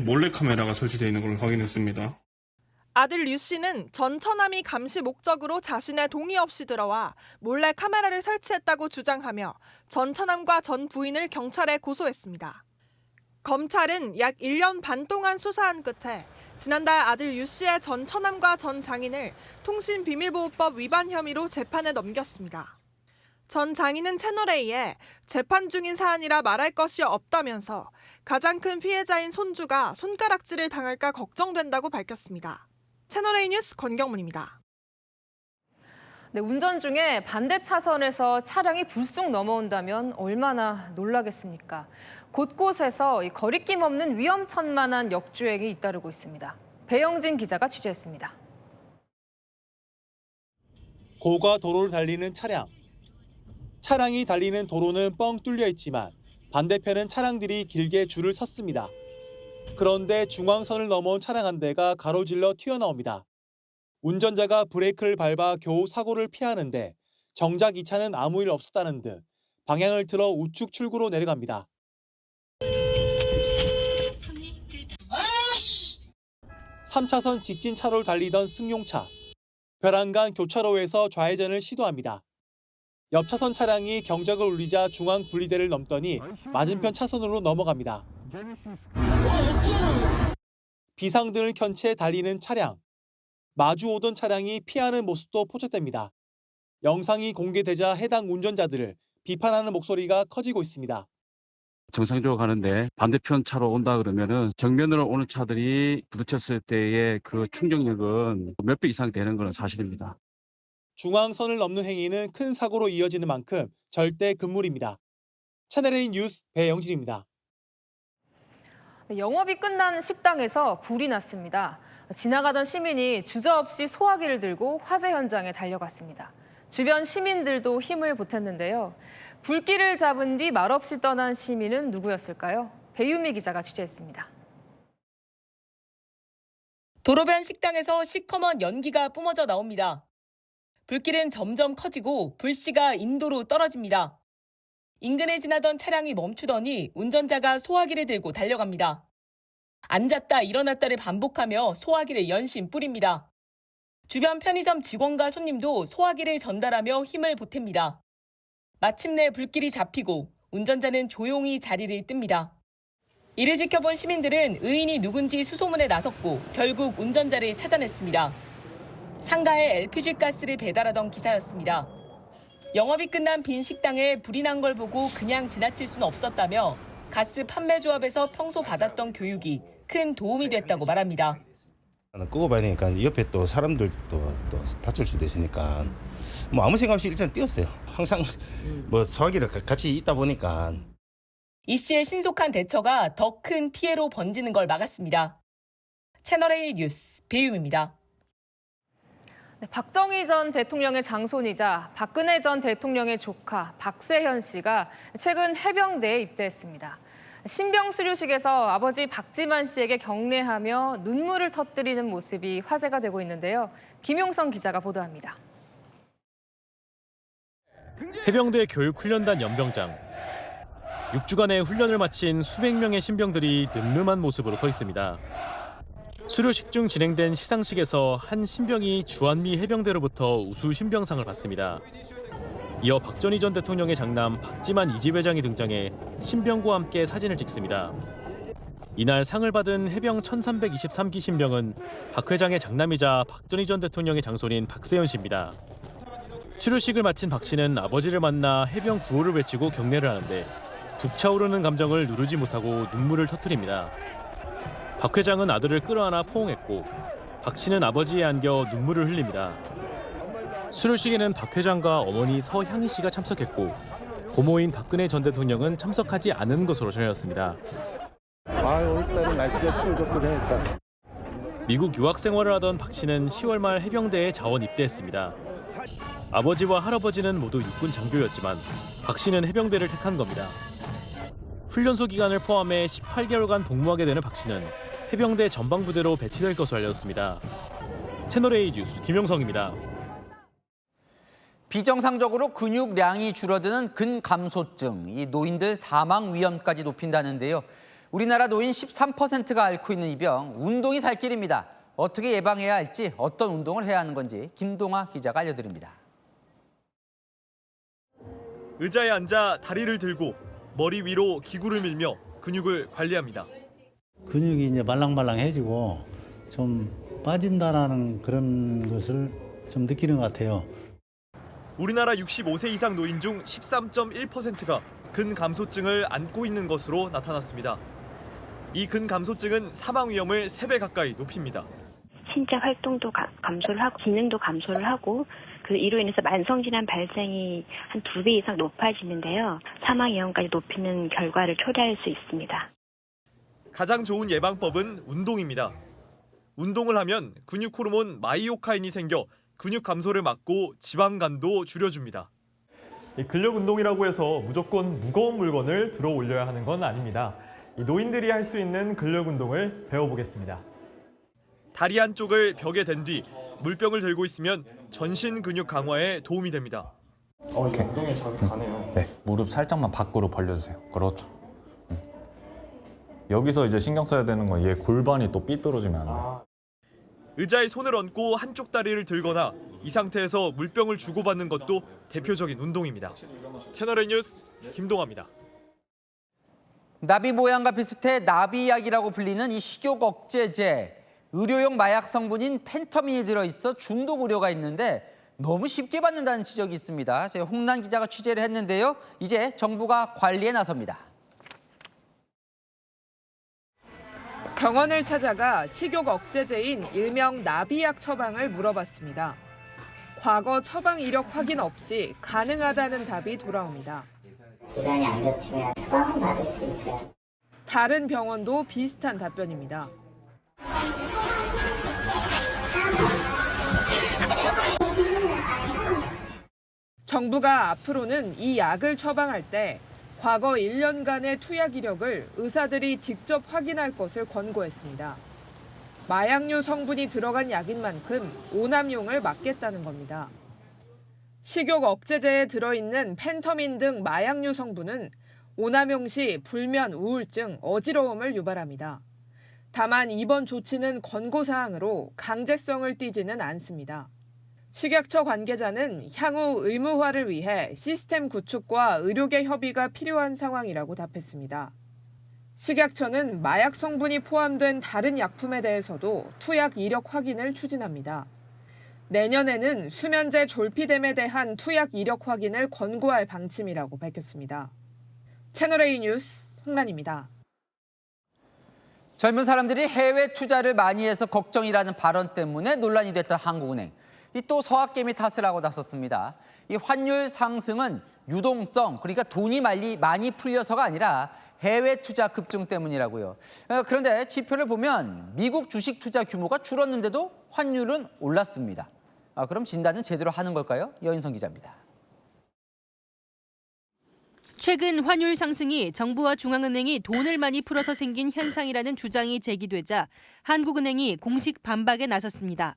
몰래카메라가 설치되어 있는 걸 확인했습니다. 아들 류 씨는 전 처남이 감시 목적으로 자신의 동의 없이 들어와 몰래 카메라를 설치했다고 주장하며 전 처남과 전 부인을 경찰에 고소했습니다. 검찰은 약 1년 반 동안 수사한 끝에 지난달 아들 유 씨의 전 처남과 전 장인을 통신비밀보호법 위반 혐의로 재판에 넘겼습니다. 전 장인은 채널A에 재판 중인 사안이라 말할 것이 없다면서 가장 큰 피해자인 손주가 손가락질을 당할까 걱정된다고 밝혔습니다. 채널A 뉴스 권경문입니다. 네, 운전 중에 반대 차선에서 차량이 불쑥 넘어온다면 얼마나 놀라겠습니까? 곳곳에서 이 거리낌 없는 위험천만한 역주행이 잇따르고 있습니다. 배영진 기자가 취재했습니다. 고가 도로를 달리는 차량. 차량이 달리는 도로는 뻥 뚫려 있지만 반대편은 차량들이 길게 줄을 섰습니다. 그런데 중앙선을 넘어온 차량 한 대가 가로질러 튀어나옵니다. 운전자가 브레이크를 밟아 겨우 사고를 피하는데 정작 이 차는 아무 일 없었다는 듯 방향을 틀어 우측 출구로 내려갑니다. 3차선 직진 차로를 달리던 승용차. 벼랑간 교차로에서 좌회전을 시도합니다. 옆 차선 차량이 경적을 울리자 중앙 분리대를 넘더니 맞은편 차선으로 넘어갑니다. 비상등을 켠 채 달리는 차량. 마주 오던 차량이 피하는 모습도 포착됩니다. 영상이 공개되자 해당 운전자들을 비판하는 목소리가 커지고 있습니다. 정상적으로 가는데 반대편 차로 온다 그러면은 정면으로 오는 차들이 부딪혔을 때의 그 충격력은 몇 배 이상 되는 건 사실입니다. 중앙선을 넘는 행위는 큰 사고로 이어지는 만큼 절대 금물입니다. 채널A 뉴스 배영진입니다. 영업이 끝난 식당에서 불이 났습니다. 지나가던 시민이 주저없이 소화기를 들고 화재 현장에 달려갔습니다. 주변 시민들도 힘을 보탰는데요. 불길을 잡은 뒤 말없이 떠난 시민은 누구였을까요? 배유미 기자가 취재했습니다. 도로변 식당에서 시커먼 연기가 뿜어져 나옵니다. 불길은 점점 커지고 불씨가 인도로 떨어집니다. 인근에 지나던 차량이 멈추더니 운전자가 소화기를 들고 달려갑니다. 앉았다 일어났다를 반복하며 소화기를 연신 뿌립니다. 주변 편의점 직원과 손님도 소화기를 전달하며 힘을 보탭니다. 마침내 불길이 잡히고 운전자는 조용히 자리를 뜹니다. 이를 지켜본 시민들은 의인이 누군지 수소문에 나섰고 결국 운전자를 찾아냈습니다. 상가에 LPG 가스를 배달하던 기사였습니다. 영업이 끝난 빈 식당에 불이 난 걸 보고 그냥 지나칠 수는 없었다며 가스 판매 조합에서 평소 받았던 교육이 큰 도움이 됐다고 말합니다. 끄고 봐야 되니까 옆에 또 사람들도 또 다칠 수도 있으니까 뭐 아무 생각 없이 일단 뛰었어요. 항상 뭐 소화기를 같이 있다 보니까. 이 씨의 신속한 대처가 더 큰 피해로 번지는 걸 막았습니다. 채널A 뉴스 배유미입니다. 네, 박정희 전 대통령의 장손이자 박근혜 전 대통령의 조카 박세현 씨가 최근 해병대에 입대했습니다. 신병 수료식에서 아버지 박지만 씨에게 경례하며 눈물을 터뜨리는 모습이 화제가 되고 있는데요. 김용성 기자가 보도합니다. 해병대 교육훈련단 연병장. 6주간의 훈련을 마친 수백 명의 신병들이 늠름한 모습으로 서 있습니다. 수료식 중 진행된 시상식에서 한 신병이 주한미 해병대로부터 우수 신병상을 받습니다. 이어 박정희 전 대통령의 장남 박지만 이집 회장이 등장해 신병과 함께 사진을 찍습니다. 이날 상을 받은 해병 1323기 신병은 박 회장의 장남이자 박정희 전 대통령의 장손인 박세현 씨입니다. 수료식을 마친 박 씨는 아버지를 만나 해병 구호를 외치고 경례를 하는데 북차오르는 감정을 누르지 못하고 눈물을 터뜨립니다. 박 회장은 아들을 끌어안아 포옹했고 박 씨는 아버지에 안겨 눈물을 흘립니다. 수료식에는 박 회장과 어머니 서향희 씨가 참석했고 고모인 박근혜 전 대통령은 참석하지 않은 것으로 전해졌습니다. 오늘따라 날씨가 추워졌고 하니까. 미국 유학 생활을 하던 박 씨는 10월 말 해병대에 자원 입대했습니다. 아버지와 할아버지는 모두 육군 장교였지만 박 씨는 해병대를 택한 겁니다. 훈련소 기간을 포함해 18개월간 복무하게 되는 박 씨는 해병대 전방부대로 배치될 것으로 알려졌습니다. 채널A 뉴스 김용성입니다. 비정상적으로 근육량이 줄어드는 근감소증, 이 노인들 사망 위험까지 높인다는데요. 우리나라 노인 13%가 앓고 있는 이 병, 운동이 살 길입니다. 어떻게 예방해야 할지, 어떤 운동을 해야 하는 건지 김동아 기자가 알려드립니다. 의자에 앉아 다리를 들고 머리 위로 기구를 밀며 근육을 관리합니다. 근육이 이제 말랑말랑해지고 좀 빠진다라는 그런 것을 좀 느끼는 것 같아요. 우리나라 65세 이상 노인 중 13.1%가 근감소증을 앓고 있는 것으로 나타났습니다. 이 근감소증은 사망 위험을 3배 가까이 높입니다. 신체 활동도 감소를 하고 기능도 감소를 하고 이로 인해서 만성질환 발생이 한 2배 이상 높아지는데요. 사망 위험까지 높이는 결과를 초래할 수 있습니다. 가장 좋은 예방법은 운동입니다. 운동을 하면 근육 호르몬 마이오카인이 생겨 근육 감소를 막고 지방간도 줄여줍니다. 근력 운동이라고 해서 무조건 무거운 물건을 들어 올려야 하는 건 아닙니다. 노인들이 할 수 있는 근력 운동을 배워보겠습니다. 다리 한쪽을 벽에 댄 뒤 물병을 들고 있으면 전신 근육 강화에 도움이 됩니다. 이렇게 엉덩이에 자극 가네요. 네, 무릎 살짝만 밖으로 벌려주세요. 그렇죠. 여기서 이제 신경 써야 되는 건 얘 골반이 또 삐뚤어지면 안 돼요. 의자에 손을 얹고 한쪽 다리를 들거나 이 상태에서 물병을 주고받는 것도 대표적인 운동입니다. 채널A 뉴스 김동아입니다. 나비 모양과 비슷해 나비약이라고 불리는 이 식욕 억제제. 의료용 마약 성분인 펜터민이 들어있어 중독 우려가 있는데 너무 쉽게 받는다는 지적이 있습니다. 제가 홍란 기자가 취재를 했는데요. 이제 정부가 관리에 나섭니다. 병원을 찾아가 식욕 억제제인 일명 나비약 처방을 물어봤습니다. 과거 처방 이력 확인 없이 가능하다는 답이 돌아옵니다. 기간이 안 잡히면 처방은 받을 수 있어요. 다른 병원도 비슷한 답변입니다. 정부가 앞으로는 이 약을 처방할 때 과거 1년간의 투약 이력을 의사들이 직접 확인할 것을 권고했습니다. 마약류 성분이 들어간 약인 만큼 오남용을 막겠다는 겁니다. 식욕 억제제에 들어있는 펜터민 등 마약류 성분은 오남용 시 불면, 우울증, 어지러움을 유발합니다. 다만 이번 조치는 권고사항으로 강제성을 띠지는 않습니다. 식약처 관계자는 향후 의무화를 위해 시스템 구축과 의료계 협의가 필요한 상황이라고 답했습니다. 식약처는 마약 성분이 포함된 다른 약품에 대해서도 투약 이력 확인을 추진합니다. 내년에는 수면제 졸피뎀에 대한 투약 이력 확인을 권고할 방침이라고 밝혔습니다. 채널A 뉴스 홍란입니다. 젊은 사람들이 해외 투자를 많이 해서 걱정이라는 발언 때문에 논란이 됐던 한국은행. 또 서학개미 탓을 하고 나섰습니다. 이 환율 상승은 유동성, 그러니까 돈이 많이 풀려서가 아니라 해외 투자 급증 때문이라고요. 그런데 지표를 보면 미국 주식 투자 규모가 줄었는데도 환율은 올랐습니다. 그럼 진단은 제대로 하는 걸까요? 여인성 기자입니다. 최근 환율 상승이 정부와 중앙은행이 돈을 많이 풀어서 생긴 현상이라는 주장이 제기되자 한국은행이 공식 반박에 나섰습니다.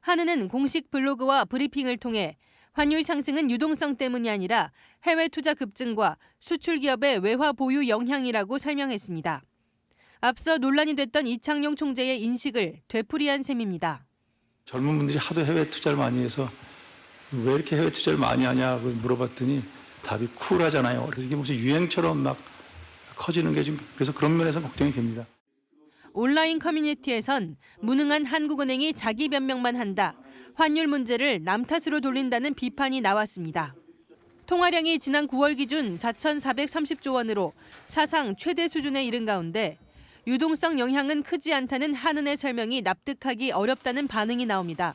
한은은 공식 블로그와 브리핑을 통해 환율 상승은 유동성 때문이 아니라 해외 투자 급증과 수출 기업의 외화 보유 영향이라고 설명했습니다. 앞서 논란이 됐던 이창용 총재의 인식을 되풀이한 셈입니다. 젊은 분들이 하도 해외 투자를 많이 해서 왜 이렇게 해외 투자를 많이 하냐고 물어봤더니 답이 쿨하잖아요. 그래서 이게 무슨 유행처럼 막 커지는 게 지금 그래서 그런 면에서 걱정이 됩니다. 온라인 커뮤니티에선 무능한 한국은행이 자기 변명만 한다. 환율 문제를 남 탓으로 돌린다는 비판이 나왔습니다. 통화량이 지난 9월 기준 4,430조 원으로 사상 최대 수준에 이른 가운데 유동성 영향은 크지 않다는 한은의 설명이 납득하기 어렵다는 반응이 나옵니다.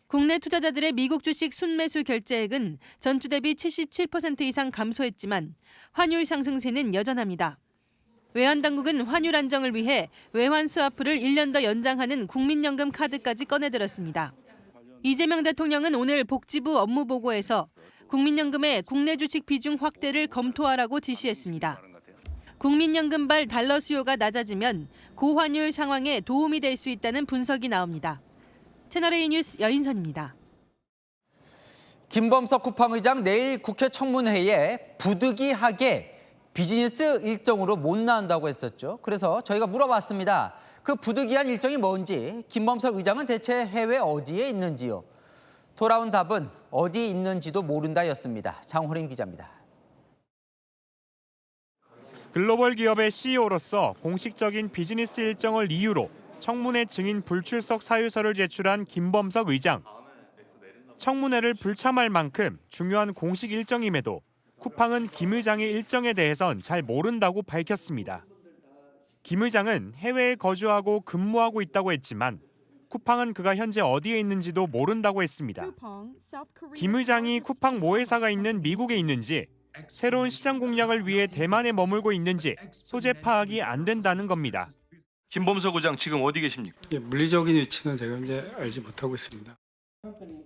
국내 투자자들의 미국 주식 순매수 결제액은 전주 대비 77% 이상 감소했지만 환율 상승세는 여전합니다. 외환당국은 환율 안정을 위해 외환 스와프를 1년 더 연장하는 국민연금 카드까지 꺼내들었습니다. 이재명 대통령은 오늘 복지부 업무보고에서 국민연금의 국내 주식 비중 확대를 검토하라고 지시했습니다. 국민연금발 달러 수요가 낮아지면 고환율 상황에 도움이 될 수 있다는 분석이 나옵니다. 채널A 뉴스 여인선입니다. 김범석 쿠팡의장 내일 국회 청문회에 부득이하게 비즈니스 일정으로 못 나온다고 했었죠. 그래서 저희가 물어봤습니다. 그 부득이한 일정이 뭔지, 김범석 의장은 대체 해외 어디에 있는지요. 돌아온 답은 어디 있는지도 모른다였습니다. 장호림 기자입니다. 글로벌 기업의 CEO로서 공식적인 비즈니스 일정을 이유로 청문회 증인 불출석 사유서를 제출한 김범석 의장. 청문회를 불참할 만큼 중요한 공식 일정임에도 쿠팡은 김 의장의 일정에 대해선 잘 모른다고 밝혔습니다. 김 의장은 해외에 거주하고 근무하고 있다고 했지만 쿠팡은 그가 현재 어디에 있는지도 모른다고 했습니다. 김 의장이 쿠팡 모회사가 있는 미국에 있는지, 새로운 시장 공략을 위해 대만에 머물고 있는지 소재 파악이 안 된다는 겁니다. 김범석 의장 지금 어디 계십니까? 물리적인 위치는 제가 이제 알지 못하고 있습니다.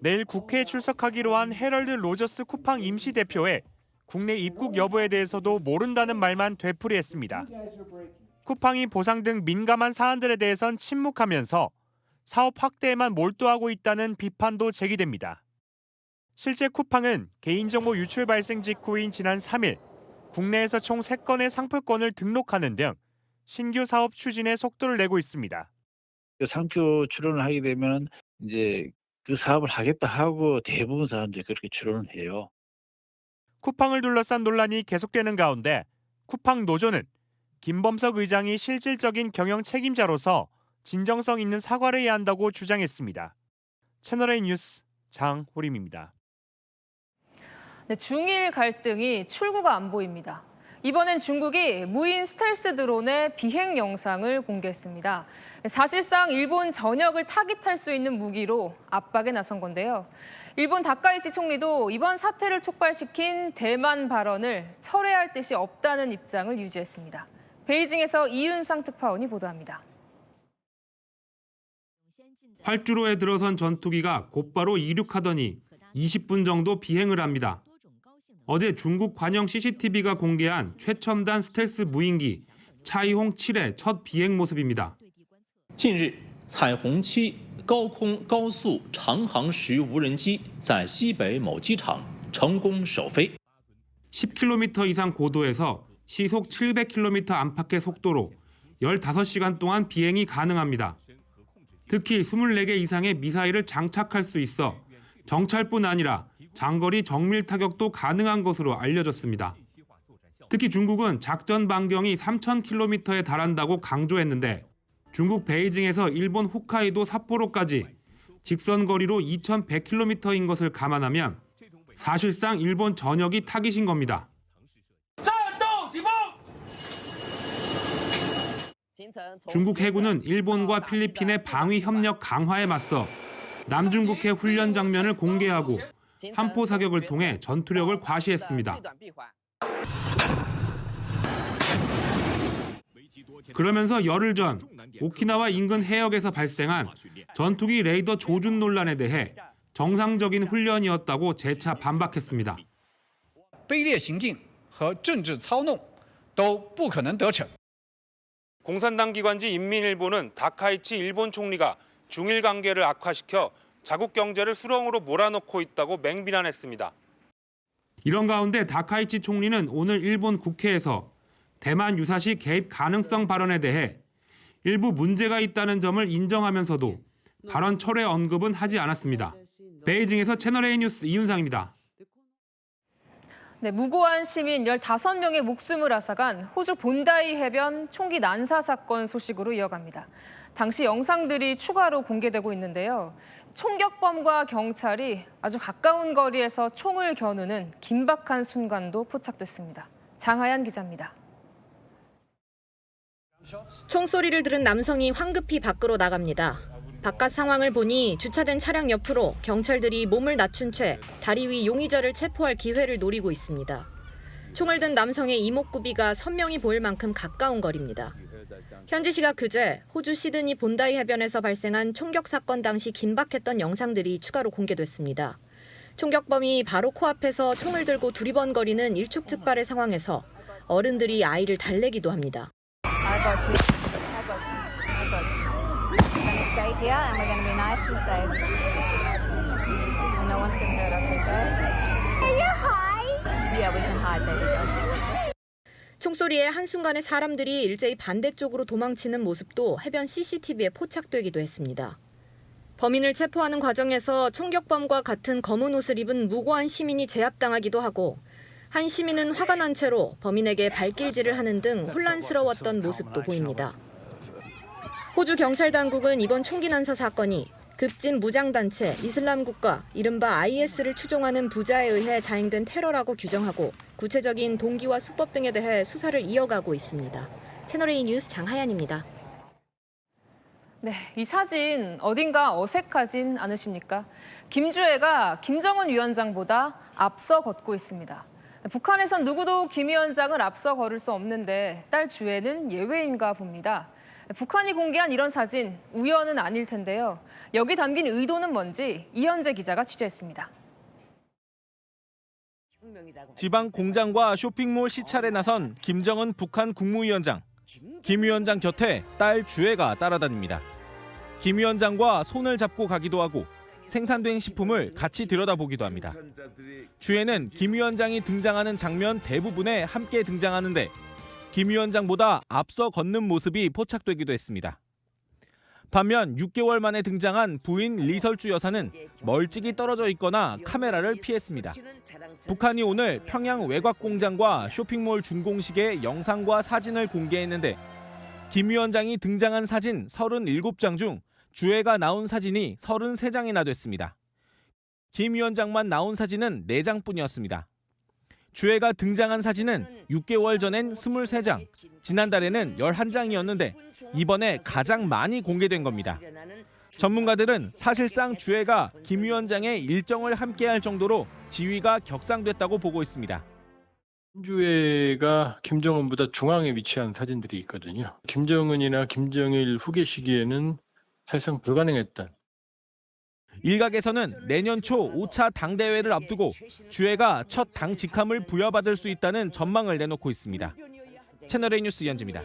내일 국회에 출석하기로 한 헤럴드 로저스 쿠팡 임시 대표의 국내 입국 여부에 대해서도 모른다는 말만 되풀이했습니다. 쿠팡이 보상 등 민감한 사안들에 대해선 침묵하면서 사업 확대에만 몰두하고 있다는 비판도 제기됩니다. 실제 쿠팡은 개인정보 유출 발생 직후인 지난 3일 국내에서 총 3건의 상표권을 등록하는 등 신규 사업 추진에 속도를 내고 있습니다. 상표 출원을 하게 되면 이제 그 사업을 하겠다 하고 대부분 사람들이 그렇게 출원을 해요. 쿠팡을 둘러싼 논란이 계속되는 가운데 쿠팡 노조는 김범석 의장이 실질적인 경영 책임자로서 진정성 있는 사과를 해야 한다고 주장했습니다. 채널A 뉴스 장호림입니다. 네, 중일 갈등이 출구가 안 보입니다. 이번엔 중국이 무인 스텔스 드론의 비행 영상을 공개했습니다. 사실상 일본 전역을 타깃할 수 있는 무기로 압박에 나선 건데요. 일본 다카이치 총리도 이번 사태를 촉발시킨 대만 발언을 철회할 뜻이 없다는 입장을 유지했습니다. 베이징에서 이윤상 특파원이 보도합니다. 활주로에 들어선 전투기가 곧바로 이륙하더니 20분 정도 비행을 합니다. 어제 중국 관영 CCTV가 공개한 최첨단 스텔스 무인기 차이홍 7의 첫 비행 모습입니다. 近日，彩虹7高空高速长航时无人机在西北某机场成功首飞。 10km 이상 고도에서 시속 700km 안팎의 속도로 15시간 동안 비행이 가능합니다. 특히 24개 이상의 미사일을 장착할 수 있어 정찰뿐 아니라 장거리 정밀 타격도 가능한 것으로 알려졌습니다. 특히 중국은 작전 반경이 3,000km에 달한다고 강조했는데 중국 베이징에서 일본 홋카이도 삿포로까지 직선 거리로 2,100km인 것을 감안하면 사실상 일본 전역이 타깃인 겁니다. 중국 해군은 일본과 필리핀의 방위 협력 강화에 맞서 남중국해 훈련 장면을 공개하고 함포 사격을 통해 전투력을 과시했습니다. 그러면서 열흘 전 오키나와 인근 해역에서 발생한 전투기 레이더 조준 논란에 대해 정상적인 훈련이었다고 재차 반박했습니다. 卑劣行径和政治操弄都不可能得逞. 공산당 기관지 인민일보는 다카이치 일본 총리가 중일 관계를 악화시켜 자국 경제를 수렁으로 몰아넣고 있다고 맹비난했습니다. 이런 가운데 다카이치 총리는 오늘 일본 국회에서 대만 유사시 개입 가능성 발언에 대해 일부 문제가 있다는 점을 인정하면서도 발언 철회 언급은 하지 않았습니다. 베이징에서 채널A 뉴스 이윤상입니다. 네, 무고한 시민 15명의 목숨을 앗아간 호주 본다이 해변 총기 난사 사건 소식으로 이어갑니다. 당시 영상들이 추가로 공개되고 있는데요. 총격범과 경찰이 아주 가까운 거리에서 총을 겨누는 긴박한 순간도 포착됐습니다. 장하얀 기자입니다. 총소리를 들은 남성이 황급히 밖으로 나갑니다. 바깥 상황을 보니 주차된 차량 옆으로 경찰들이 몸을 낮춘 채 다리 위 용의자를 체포할 기회를 노리고 있습니다. 총을 든 남성의 이목구비가 선명히 보일 만큼 가까운 거리입니다. 현지 시각 그제 호주 시드니 본다이 해변에서 발생한 총격 사건 당시 긴박했던 영상들이 추가로 공개됐습니다. 총격범이 바로 코앞에서 총을 들고 두리번거리는 일촉즉발의 상황에서 어른들이 아이를 달래기도 합니다. 총소리에 한순간에 사람들이 일제히 반대쪽으로 도망치는 모습도 해변 CCTV에 포착되기도 했습니다. 범인을 체포하는 과정에서 총격범과 같은 검은 옷을 입은 무고한 시민이 제압당하기도 하고 한 시민은 화가 난 채로 범인에게 발길질을 하는 등 혼란스러웠던 모습도 보입니다. 호주 경찰 당국은 이번 총기 난사 사건이 급진 무장단체 이슬람 국가 이른바 IS를 추종하는 부자에 의해 자행된 테러라고 규정하고 구체적인 동기와 수법 등에 대해 수사를 이어가고 있습니다. 채널A 뉴스 장하얀입니다. 네, 이 사진 어딘가 어색하진 않으십니까? 김주애가 김정은 위원장보다 앞서 걷고 있습니다. 북한에선 누구도 김 위원장을 앞서 걸을 수 없는데 딸 주애는 예외인가 봅니다. 북한이 공개한 이런 사진 우연은 아닐 텐데요. 여기 담긴 의도는 뭔지 이현재 기자가 취재했습니다. 지방 공장과 쇼핑몰 시찰에 나선 김정은 북한 국무위원장. 김 위원장 곁에 딸 주애가 따라다닙니다. 김 위원장과 손을 잡고 가기도 하고 생산된 식품을 같이 들여다보기도 합니다. 주애는 김 위원장이 등장하는 장면 대부분에 함께 등장하는데 김 위원장보다 앞서 걷는 모습이 포착되기도 했습니다. 반면 6개월 만에 등장한 부인 리설주 여사는 멀찍이 떨어져 있거나 카메라를 피했습니다. 북한이 오늘 평양 외곽공장과 쇼핑몰 준공식의 영상과 사진을 공개했는데 김 위원장이 등장한 사진 37장 중 주애가 나온 사진이 33장이나 됐습니다. 김 위원장만 나온 사진은 4장뿐이었습니다. 주애가 등장한 사진은 6개월 전엔 23장, 지난달에는 11장이었는데 이번에 가장 많이 공개된 겁니다. 전문가들은 사실상 주애가 김 위원장의 일정을 함께할 정도로 지위가 격상됐다고 보고 있습니다. 주애가 김정은보다 중앙에 위치한 사진들이 있거든요. 김정은이나 김정일 후계 시기에는 사실상 불가능했던. 일각에서는 내년 초 5차 당대회를 앞두고 주애가 첫 당 직함을 부여받을 수 있다는 전망을 내놓고 있습니다. 채널A 뉴스 이현지입니다.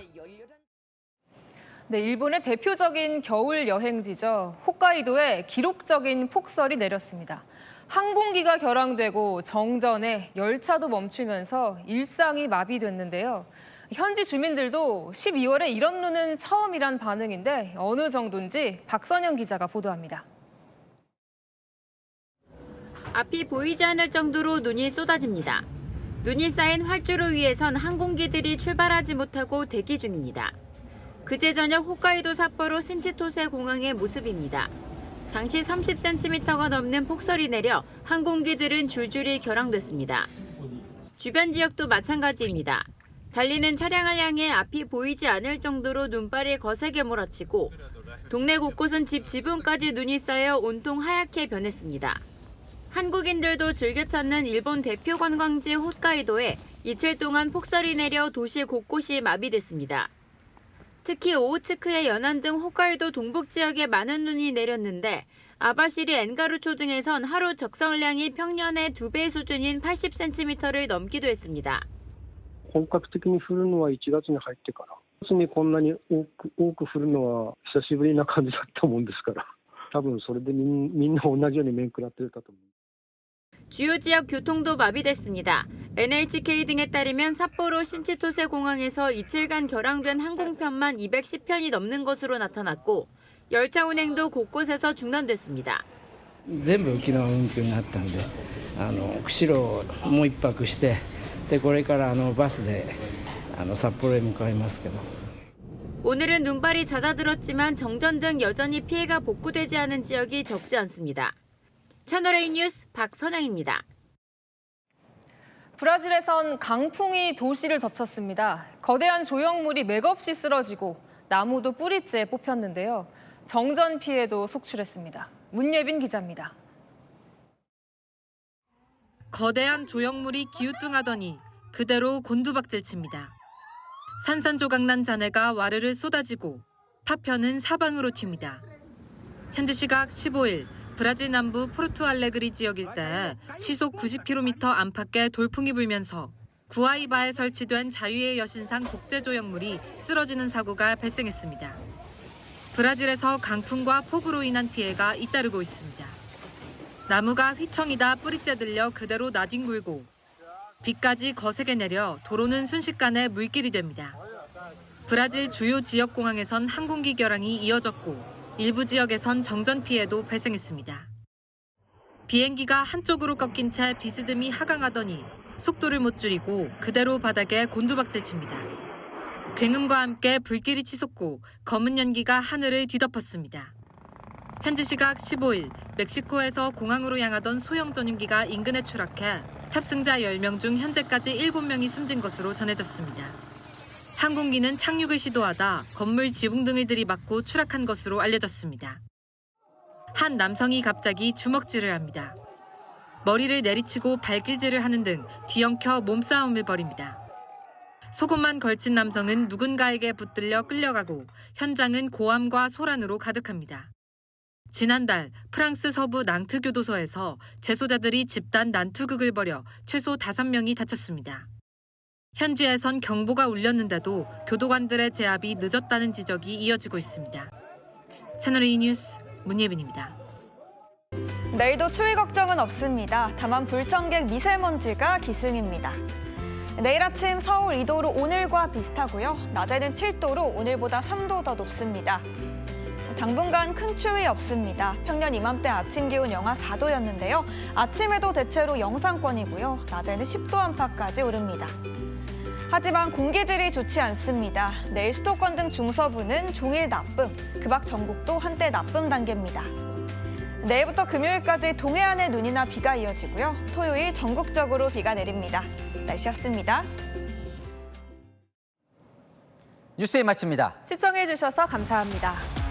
네, 일본의 대표적인 겨울 여행지죠. 홋카이도에 기록적인 폭설이 내렸습니다. 항공기가 결항되고 정전에 열차도 멈추면서 일상이 마비됐는데요. 현지 주민들도 12월에 이런 눈은 처음이란 반응인데 어느 정도인지 박선영 기자가 보도합니다. 앞이 보이지 않을 정도로 눈이 쏟아집니다. 눈이 쌓인 활주로 위에선 항공기들이 출발하지 못하고 대기 중입니다. 그제 저녁 홋카이도 삿포로 신치토세 공항의 모습입니다. 당시 30cm가 넘는 폭설이 내려 항공기들은 줄줄이 결항됐습니다. 주변 지역도 마찬가지입니다. 달리는 차량을 향해 앞이 보이지 않을 정도로 눈발이 거세게 몰아치고 동네 곳곳은 집 지붕까지 눈이 쌓여 온통 하얗게 변했습니다. 한국인들도 즐겨 찾는 일본 대표 관광지 홋카이도에 이틀 동안 폭설이 내려 도시 곳곳이 마비됐습니다. 특히 오호츠크의 연안 등 홋카이도 동북 지역에 많은 눈이 내렸는데 아바시리 엔가루초 등에선 하루 적설량이 평년의 2배 수준인 80cm를 넘기도 했습니다. 本格的に降るのは1月に入ってから。にこんなに多く降るのは久しぶりな感じだったもんですから。多分それでみんな同じように面食らってたと思う。 주요 지역 교통도 마비됐습니다. NHK 등에 따르면 삿포로 신치토세 공항에서 이틀간 결항된 항공편만 210편이 넘는 것으로 나타났고 열차 운행도 곳곳에서 중단됐습니다. 全部沖縄運休になったんで釧路もう一泊して、でこれからバスで札幌へ向かいますけど。 오늘은 눈발이 잦아들었지만 정전 등 여전히 피해가 복구되지 않은 지역이 적지 않습니다. 채널A 뉴스 박선영입니다. 브라질에선 강풍이 도시를 덮쳤습니다. 거대한 조형물이 맥없이 쓰러지고 나무도 뿌리째 뽑혔는데요. 정전 피해도 속출했습니다. 문예빈 기자입니다. 거대한 조형물이 기우뚱하더니 그대로 곤두박질칩니다. 산산조각난 잔해가 와르르 쏟아지고 파편은 사방으로 튑니다. 현지 시각 15일 브라질 남부 포르투알레그리 지역 일대에 시속 90km 안팎의 돌풍이 불면서 구아이바에 설치된 자유의 여신상 복제조형물이 쓰러지는 사고가 발생했습니다. 브라질에서 강풍과 폭우로 인한 피해가 잇따르고 있습니다. 나무가 휘청이다 뿌리째 들려 그대로 나뒹굴고 비까지 거세게 내려 도로는 순식간에 물길이 됩니다. 브라질 주요 지역 공항에선 항공기 결항이 이어졌고 일부 지역에선 정전 피해도 발생했습니다. 비행기가 한쪽으로 꺾인 채 비스듬히 하강하더니 속도를 못 줄이고 그대로 바닥에 곤두박질칩니다. 굉음과 함께 불길이 치솟고 검은 연기가 하늘을 뒤덮었습니다. 현지 시각 15일 멕시코에서 공항으로 향하던 소형 전용기가 인근에 추락해 탑승자 10명 중 현재까지 7명이 숨진 것으로 전해졌습니다. 항공기는 착륙을 시도하다 건물 지붕 등을 들이받고 추락한 것으로 알려졌습니다. 한 남성이 갑자기 주먹질을 합니다. 머리를 내리치고 발길질을 하는 등 뒤엉켜 몸싸움을 벌입니다. 속옷만 걸친 남성은 누군가에게 붙들려 끌려가고 현장은 고함과 소란으로 가득합니다. 지난달 프랑스 서부 낭트 교도소에서 재소자들이 집단 난투극을 벌여 최소 5명이 다쳤습니다. 현지에선 경보가 울렸는데도 교도관들의 제압이 늦었다는 지적이 이어지고 있습니다. 채널A 뉴스 문예빈입니다. 내일도 추위 걱정은 없습니다. 다만 불청객 미세먼지가 기승입니다. 내일 아침 서울 2도로 오늘과 비슷하고요. 낮에는 7도로 오늘보다 3도 더 높습니다. 당분간 큰 추위 없습니다. 평년 이맘때 아침 기온 영하 4도였는데요. 아침에도 대체로 영상권이고요. 낮에는 10도 안팎까지 오릅니다. 하지만 공기질이 좋지 않습니다. 내일 수도권 등 중서부는 종일 나쁨, 그 밖 전국도 한때 나쁨 단계입니다. 내일부터 금요일까지 동해안에 눈이나 비가 이어지고요. 토요일 전국적으로 비가 내립니다. 날씨였습니다. 뉴스에 마칩니다. 시청해주셔서 감사합니다.